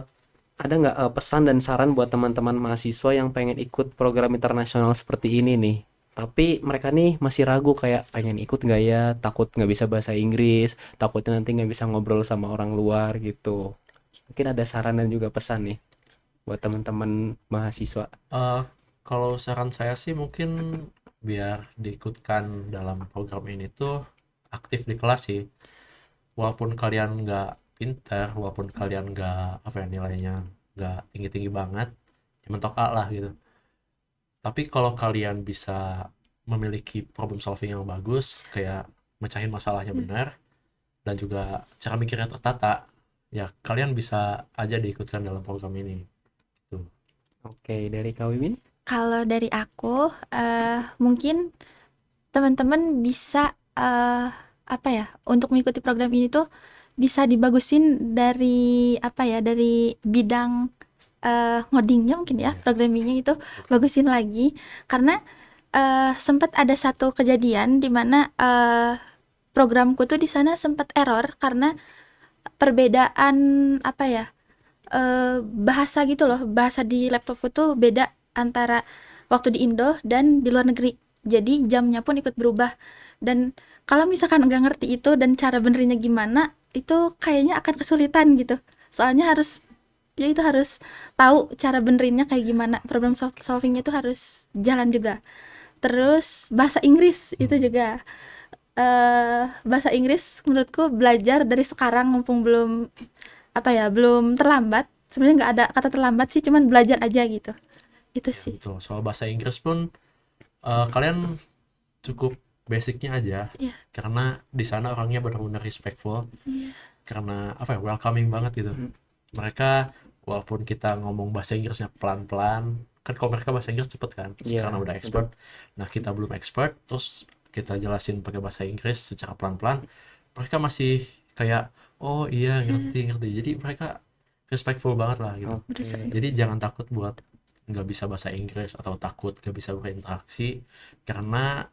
[SPEAKER 2] ada nggak pesan dan saran buat teman-teman mahasiswa yang pengen ikut program internasional seperti ini nih? Tapi mereka nih masih ragu kayak pengen ikut nggak ya, takut nggak bisa bahasa Inggris, takutnya nanti nggak bisa ngobrol sama orang luar gitu. Mungkin ada saran dan juga pesan nih buat teman-teman mahasiswa.
[SPEAKER 3] eh, kalau saran saya sih mungkin biar diikutkan dalam program ini tuh aktif di kelas sih. Walaupun kalian nggak pintar, walaupun kalian nggak apa ya nilainya nggak tinggi-tinggi banget, ya mentok A lah gitu. Tapi kalau kalian bisa memiliki problem solving yang bagus, kayak mecahin masalahnya benar, dan juga cara mikirnya tertata, ya kalian bisa aja diikutkan dalam program ini. Tuh.
[SPEAKER 2] Oke, dari Kak Wiwin?
[SPEAKER 1] Kalau dari aku, mungkin teman-teman bisa apa ya, untuk mengikuti program ini tuh bisa dibagusin dari apa ya, dari bidang ngodingnya mungkin ya,
[SPEAKER 3] Iya,
[SPEAKER 1] programmingnya itu
[SPEAKER 3] oke.
[SPEAKER 1] bagusin lagi karena Sempat ada satu kejadian di mana, programku tuh di sana sempat error karena perbedaan, apa ya, bahasa gitu loh, bahasa di laptopku tuh beda antara waktu di Indo dan di luar negeri. Jadi jamnya pun ikut berubah dan kalau misalkan nggak ngerti itu dan cara benerinnya gimana, itu kayaknya akan kesulitan gitu. Soalnya harus ya itu harus tahu cara benerinnya kayak gimana, problem solving itu harus jalan juga. Terus bahasa Inggris itu
[SPEAKER 3] Hmm.
[SPEAKER 1] juga, bahasa Inggris menurutku belajar dari sekarang mumpung belum, apa ya, belum terlambat. Sebenarnya nggak ada kata terlambat sih, cuman belajar aja gitu. Itu
[SPEAKER 3] Ya
[SPEAKER 1] sih.
[SPEAKER 3] betul, soal bahasa Inggris pun kalian cukup basicnya aja,
[SPEAKER 1] Iya,
[SPEAKER 3] karena di sana orangnya benar-benar respectful,
[SPEAKER 1] iya,
[SPEAKER 3] karena apa ya, welcoming banget gitu.
[SPEAKER 2] Mm.
[SPEAKER 3] Mereka walaupun kita ngomong bahasa Inggrisnya pelan-pelan, kan kalau mereka bahasa Inggris cepet kan, karena
[SPEAKER 2] Iya,
[SPEAKER 3] udah
[SPEAKER 2] betul.
[SPEAKER 3] expert. Nah kita belum expert, terus kita jelasin pakai bahasa Inggris secara pelan-pelan, mereka masih kayak oh iya ngerti ngerti. Jadi mereka respectful banget lah gitu.
[SPEAKER 1] berusaha.
[SPEAKER 2] Oke.
[SPEAKER 3] Jadi jangan takut buat nggak bisa bahasa Inggris atau takut nggak bisa berinteraksi, karena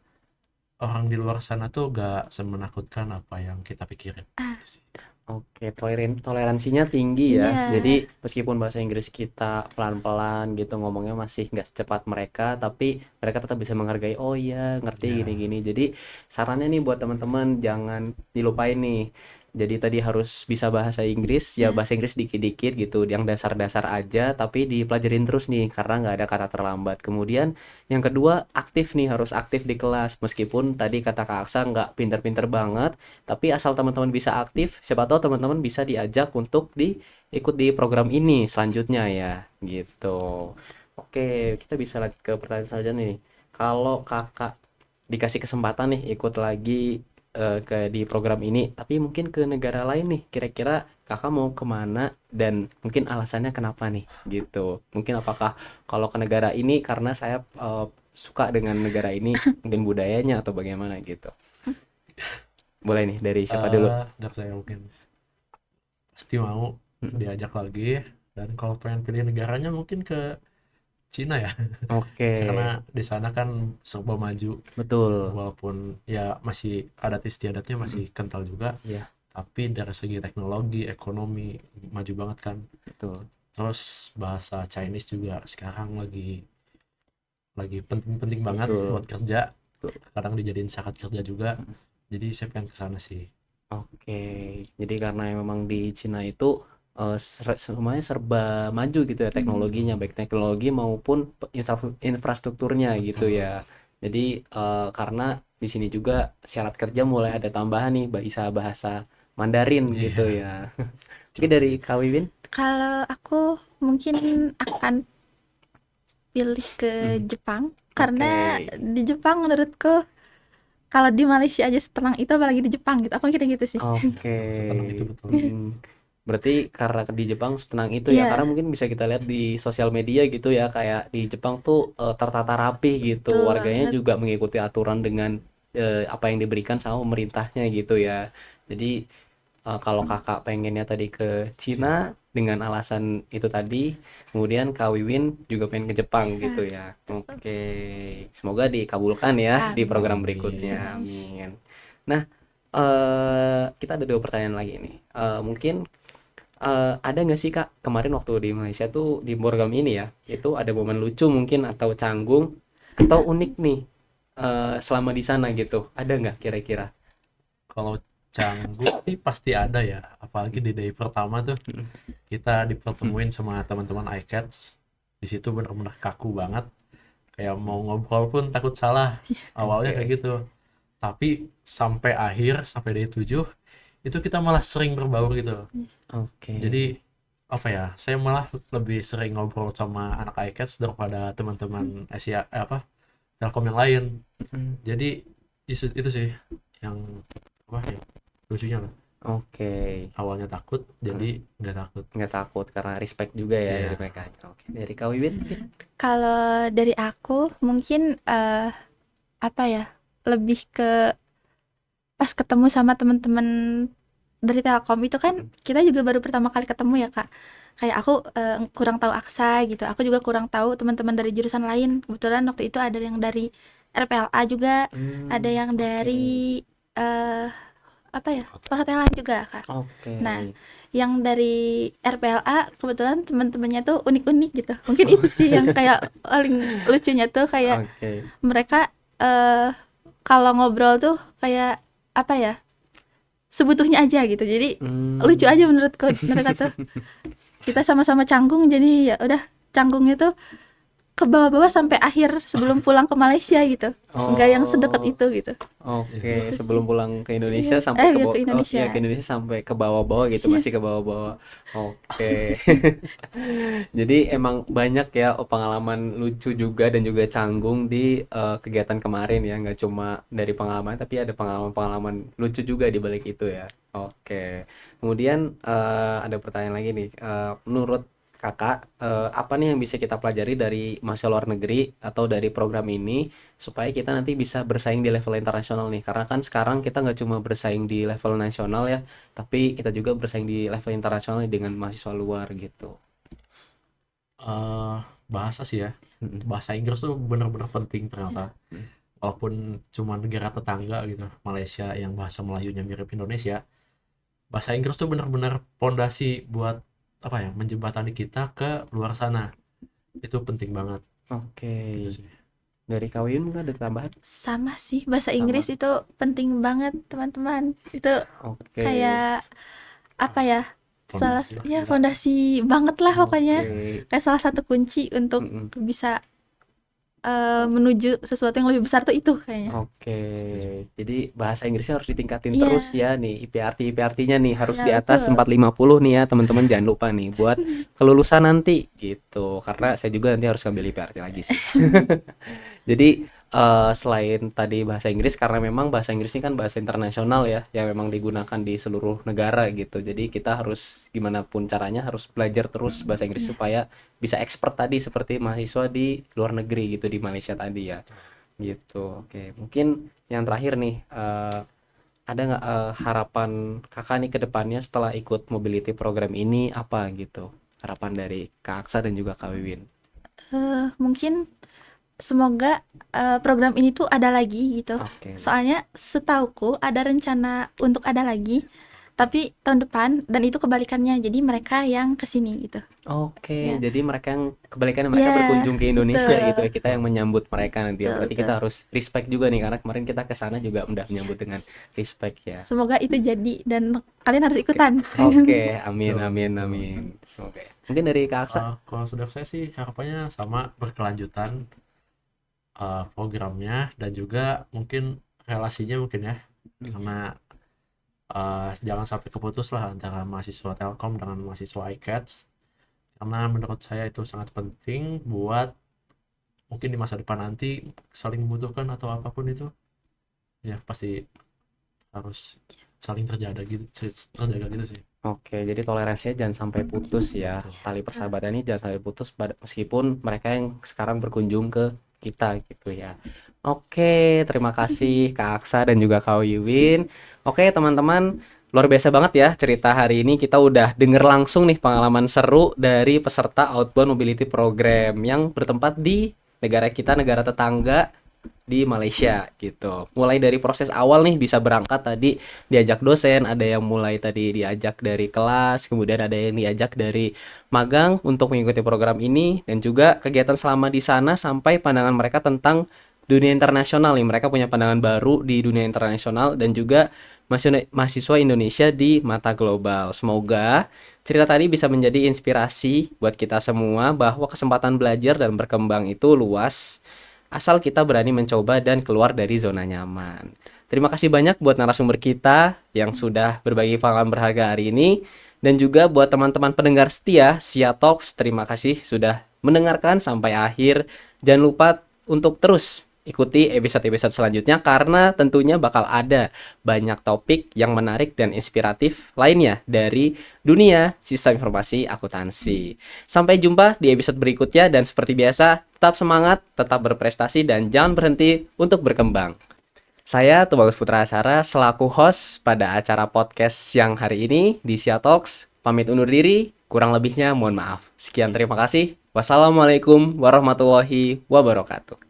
[SPEAKER 3] orang di luar sana tuh gak semenakutkan apa yang kita pikirin.
[SPEAKER 1] Ah,
[SPEAKER 3] Gitu sih.
[SPEAKER 2] Oke, toleransinya tinggi ya.
[SPEAKER 1] iya.
[SPEAKER 2] Jadi meskipun bahasa Inggris kita pelan-pelan gitu ngomongnya masih nggak secepat mereka, tapi mereka tetap bisa menghargai. Oh iya, ngerti
[SPEAKER 3] Ya,
[SPEAKER 2] gini-gini. Jadi sarannya nih buat teman-teman jangan dilupain nih. Jadi tadi harus bisa bahasa Inggris, ya
[SPEAKER 1] Iya.
[SPEAKER 2] bahasa Inggris dikit-dikit gitu, yang dasar-dasar aja, tapi dipelajarin terus nih karena nggak ada kata terlambat. Kemudian yang kedua aktif nih, harus aktif di kelas. Meskipun tadi kata Kak Aksa nggak pinter-pinter banget, tapi asal teman-teman bisa aktif, siapa tahu teman-teman bisa diajak untuk ikut di program ini selanjutnya ya, gitu. Oke, kita bisa lanjut ke pertanyaan selanjutnya nih. Kalau kakak dikasih kesempatan nih ikut lagi di program ini, tapi mungkin ke negara lain nih, kira-kira kakak mau kemana dan mungkin alasannya kenapa nih, gitu. Mungkin apakah kalau ke negara ini karena saya suka dengan negara ini, mungkin budayanya atau bagaimana gitu. Boleh nih dari siapa dulu?
[SPEAKER 3] dari saya mungkin pasti mau diajak lagi. Dan kalau pengen pilih negaranya mungkin ke Cina ya,
[SPEAKER 2] Oke,
[SPEAKER 3] karena di sana kan serba maju.
[SPEAKER 2] betul.
[SPEAKER 3] Walaupun ya masih adat istiadatnya
[SPEAKER 2] Mm-mm.
[SPEAKER 3] masih kental juga,
[SPEAKER 2] Iya,
[SPEAKER 3] tapi dari segi teknologi, ekonomi maju banget kan.
[SPEAKER 2] betul.
[SPEAKER 3] Terus bahasa Chinese juga sekarang lagi penting-penting banget
[SPEAKER 2] Betul.
[SPEAKER 3] buat kerja,
[SPEAKER 2] Betul.
[SPEAKER 3] kadang dijadiin syarat kerja juga.
[SPEAKER 2] Mm.
[SPEAKER 3] Jadi saya pengen ke sana sih.
[SPEAKER 2] Oke, jadi karena memang di Cina itu semuanya serba maju gitu ya teknologinya, baik teknologi maupun infrastrukturnya gitu
[SPEAKER 3] Betul.
[SPEAKER 2] ya. Jadi karena di sini juga syarat kerja mulai ada tambahan nih, bisa bahasa Mandarin gitu
[SPEAKER 3] Iya,
[SPEAKER 2] ya. Oke,
[SPEAKER 3] betul.
[SPEAKER 2] dari Kak Wiwin?
[SPEAKER 1] Kalau aku mungkin akan pilih ke
[SPEAKER 2] Mhm.
[SPEAKER 1] Jepang
[SPEAKER 2] Oke.
[SPEAKER 1] karena di Jepang menurutku kalau di Malaysia aja setenang itu apalagi di Jepang gitu. Aku mikirnya gitu sih.
[SPEAKER 2] Oke.
[SPEAKER 3] Setenang itu betul.
[SPEAKER 2] Mhm. Berarti karena di Jepang setenang itu ya, karena
[SPEAKER 1] Iya,
[SPEAKER 2] mungkin bisa kita lihat di sosial media gitu ya, kayak di Jepang tuh tertata rapih gitu,
[SPEAKER 1] betul
[SPEAKER 2] warganya
[SPEAKER 1] banget.
[SPEAKER 2] juga mengikuti aturan dengan apa yang diberikan sama pemerintahnya gitu ya. Jadi kalau kakak pengennya tadi ke
[SPEAKER 3] Cina.
[SPEAKER 2] Cina dengan alasan itu tadi, kemudian Kak Wiwin juga pengen ke Jepang
[SPEAKER 1] Ah,
[SPEAKER 2] gitu ya. Oke, semoga dikabulkan ya di
[SPEAKER 1] amin.
[SPEAKER 2] program
[SPEAKER 3] Amin.
[SPEAKER 2] berikutnya.
[SPEAKER 1] Amin.
[SPEAKER 2] Amin. Nah, kita ada dua pertanyaan lagi nih. Mungkin ada nggak sih Kak kemarin waktu di Malaysia tuh di program ini ya, itu ada momen lucu mungkin atau canggung atau unik nih selama di sana gitu. Ada nggak kira-kira?
[SPEAKER 3] Kalau canggung sih pasti ada ya, apalagi di day pertama tuh kita dipertemuin sama teman-teman iCats. Di situ benar-benar kaku banget, kayak mau ngobrol pun takut salah. Awalnya kayak
[SPEAKER 2] Oke.
[SPEAKER 3] gitu, tapi sampai akhir, sampai day 7 itu kita malah sering berbaur gitu.
[SPEAKER 2] Oke.
[SPEAKER 3] Jadi apa ya, saya malah lebih sering ngobrol sama anak iCats daripada teman-teman Asia Telkom yang lain.
[SPEAKER 2] Mm,
[SPEAKER 3] Jadi itu sih yang apa ya, lucunya lah.
[SPEAKER 2] oke.
[SPEAKER 3] Awalnya takut
[SPEAKER 2] Hah,
[SPEAKER 3] jadi nggak takut.
[SPEAKER 2] nggak takut karena respect juga ya dari
[SPEAKER 3] Iya.
[SPEAKER 2] mereka. Oke. Dari Kak Wiwin mungkin?
[SPEAKER 1] Kalau dari aku mungkin apa ya? Lebih ke pas ketemu sama teman-teman dari Telkom itu kan
[SPEAKER 2] Mm,
[SPEAKER 1] kita juga baru pertama kali ketemu ya Kak. Kayak aku kurang tahu Aksa gitu. Aku juga kurang tahu teman-teman dari jurusan lain. Kebetulan waktu itu ada yang dari RPLA juga, ada yang
[SPEAKER 2] Oke.
[SPEAKER 1] dari apa ya? Perhotelan juga, Kak.
[SPEAKER 2] Oke.
[SPEAKER 1] Nah, yang dari RPLA kebetulan teman-temannya tuh unik-unik gitu. Mungkin itu sih yang kayak paling lucunya tuh kayak
[SPEAKER 2] Oke.
[SPEAKER 1] mereka kalau ngobrol tuh kayak apa ya? Sebutuhnya aja gitu. Jadi lucu aja menurutku mereka tuh. Kita sama-sama canggung jadi ya udah canggungnya tuh ke bawah-bawah sampai akhir sebelum pulang ke Malaysia gitu. Enggak yang sedekat
[SPEAKER 2] Oh,
[SPEAKER 1] itu gitu.
[SPEAKER 2] oke.
[SPEAKER 1] Gitu
[SPEAKER 2] Sebelum
[SPEAKER 1] sih.
[SPEAKER 2] pulang ke Indonesia
[SPEAKER 1] Iya,
[SPEAKER 2] sampai ke
[SPEAKER 1] ya
[SPEAKER 2] bawah,
[SPEAKER 1] ke
[SPEAKER 2] oh iya,
[SPEAKER 1] Indonesia.
[SPEAKER 2] ke Indonesia sampai ke bawah-bawah gitu,
[SPEAKER 1] Iya,
[SPEAKER 2] masih ke bawah-bawah.
[SPEAKER 1] gitu
[SPEAKER 2] Oke.
[SPEAKER 1] sih.
[SPEAKER 2] Jadi emang banyak ya pengalaman lucu juga dan juga canggung di kegiatan kemarin ya, nggak cuma dari pengalaman tapi ada pengalaman-pengalaman lucu juga di balik itu ya. Oke. Kemudian ada pertanyaan lagi nih. Menurut Kakak, apa nih yang bisa kita pelajari dari mahasiswa luar negeri atau dari program ini supaya kita nanti bisa bersaing di level internasional nih? Karena kan sekarang kita nggak cuma bersaing di level nasional ya, tapi kita juga bersaing di level internasional dengan mahasiswa luar gitu.
[SPEAKER 3] Eh, bahasa sih ya.
[SPEAKER 2] Mm-mm.
[SPEAKER 3] Bahasa Inggris tuh bener-bener penting ternyata.
[SPEAKER 2] Mm.
[SPEAKER 3] Walaupun cuma negara tetangga gitu, Malaysia yang bahasa Melayunya mirip Indonesia, bahasa Inggris tuh bener-bener pondasi buat apa ya, menjembatani kita ke luar sana. Itu penting banget
[SPEAKER 2] Oke,
[SPEAKER 3] gitu sih.
[SPEAKER 2] dari Kawin nggak ada tambahan?
[SPEAKER 1] Sama sih, bahasa Inggris
[SPEAKER 2] Sama.
[SPEAKER 1] itu penting banget, teman-teman. Itu
[SPEAKER 2] Oke,
[SPEAKER 1] kayak apa ya? Salah
[SPEAKER 3] Fondasi lah.
[SPEAKER 1] ya fondasi banget lah pokoknya.
[SPEAKER 2] oke.
[SPEAKER 1] Kayak salah satu kunci untuk
[SPEAKER 2] Mm-mm.
[SPEAKER 1] bisa menuju sesuatu yang lebih besar tuh itu kayaknya.
[SPEAKER 2] Oke, jadi bahasa Inggrisnya harus ditingkatin terus
[SPEAKER 1] Iya,
[SPEAKER 2] ya nih. IPRT-IPRT-nya nih harus
[SPEAKER 1] ya
[SPEAKER 2] di atas
[SPEAKER 1] betul.
[SPEAKER 2] 450 nih ya teman-teman, jangan lupa nih buat kelulusan nanti gitu. Karena saya juga nanti harus ngambil IPRT lagi sih. Jadi selain tadi bahasa Inggris, karena memang bahasa Inggris ini kan bahasa internasional ya, yang memang digunakan di seluruh negara gitu. Jadi kita harus gimana pun caranya harus belajar terus bahasa Inggris
[SPEAKER 1] Iya.
[SPEAKER 2] supaya bisa expert tadi seperti mahasiswa di luar negeri gitu, di Malaysia tadi ya. Gitu. Oke, mungkin yang terakhir nih, ada nggak harapan kakak nih ke depannya setelah ikut mobility program ini apa gitu? Harapan dari Kak Aksa dan juga Kak Wiwin.
[SPEAKER 1] Mungkin semoga program ini tuh ada lagi gitu.
[SPEAKER 2] Oke.
[SPEAKER 1] Soalnya setauku ada rencana untuk ada lagi, tapi tahun depan dan itu kebalikannya. Jadi mereka yang kesini gitu.
[SPEAKER 2] Oke,
[SPEAKER 1] Ya.
[SPEAKER 2] jadi mereka yang kebalikannya mereka
[SPEAKER 1] Ya,
[SPEAKER 2] berkunjung ke Indonesia gitu ya,
[SPEAKER 1] betul.
[SPEAKER 2] kita yang menyambut mereka nanti ya.
[SPEAKER 1] Betul,
[SPEAKER 2] Berarti
[SPEAKER 1] betul.
[SPEAKER 2] kita harus respect juga nih karena kemarin kita ke sana juga udah menyambut dengan respect ya.
[SPEAKER 1] Semoga itu jadi dan kalian harus
[SPEAKER 2] Oke.
[SPEAKER 1] ikutan.
[SPEAKER 2] Oke, amin
[SPEAKER 3] Betul,
[SPEAKER 2] amin
[SPEAKER 3] betul.
[SPEAKER 2] amin. Semoga ya. Mungkin dari Kak Aksa.
[SPEAKER 3] Kalau sudah saya sih harapannya sama berkelanjutan, programnya dan juga mungkin relasinya mungkin ya, karena jangan sampai keputus lah antara mahasiswa Telkom dengan mahasiswa iCats, karena menurut saya itu sangat penting buat mungkin di masa depan nanti saling membutuhkan atau apapun itu ya pasti harus saling terjaga gitu sih.
[SPEAKER 2] Oke, jadi toleransinya jangan sampai putus ya.
[SPEAKER 3] Betul.
[SPEAKER 2] Tali persahabatan ini jangan sampai putus meskipun mereka yang sekarang berkunjung ke kita gitu ya. Oke, terima kasih Kak Aksa dan juga Kak Wiwin. Oke, teman-teman, luar biasa banget ya cerita hari ini. Kita udah denger langsung nih pengalaman seru dari peserta Outbound Mobility Program yang bertempat di negara kita, negara tetangga di Malaysia gitu. Mulai dari proses awal nih bisa berangkat tadi diajak dosen, ada yang mulai tadi diajak dari kelas, kemudian ada yang diajak dari magang untuk mengikuti program ini dan juga kegiatan selama di sana sampai pandangan mereka tentang dunia internasional nih. Mereka punya pandangan baru di dunia internasional dan juga mahasiswa Indonesia di mata global. Semoga cerita tadi bisa menjadi inspirasi buat kita semua bahwa kesempatan belajar dan berkembang itu luas asal kita berani mencoba dan keluar dari zona nyaman. Terima kasih banyak buat narasumber kita yang sudah berbagi pengalaman berharga hari ini. Dan juga buat teman-teman pendengar setia Sia Talks, terima kasih sudah mendengarkan sampai akhir. Jangan lupa untuk terus ikuti episode-episode selanjutnya karena tentunya bakal ada banyak topik yang menarik dan inspiratif lainnya dari dunia sistem informasi akuntansi. Sampai jumpa di episode berikutnya dan seperti biasa, tetap semangat, tetap berprestasi dan jangan berhenti untuk berkembang. Saya Tubagus Putra Acara selaku host pada acara podcast siang hari ini di Sia Talks. Pamit undur diri, kurang lebihnya mohon maaf. Sekian terima kasih. Wassalamualaikum warahmatullahi wabarakatuh.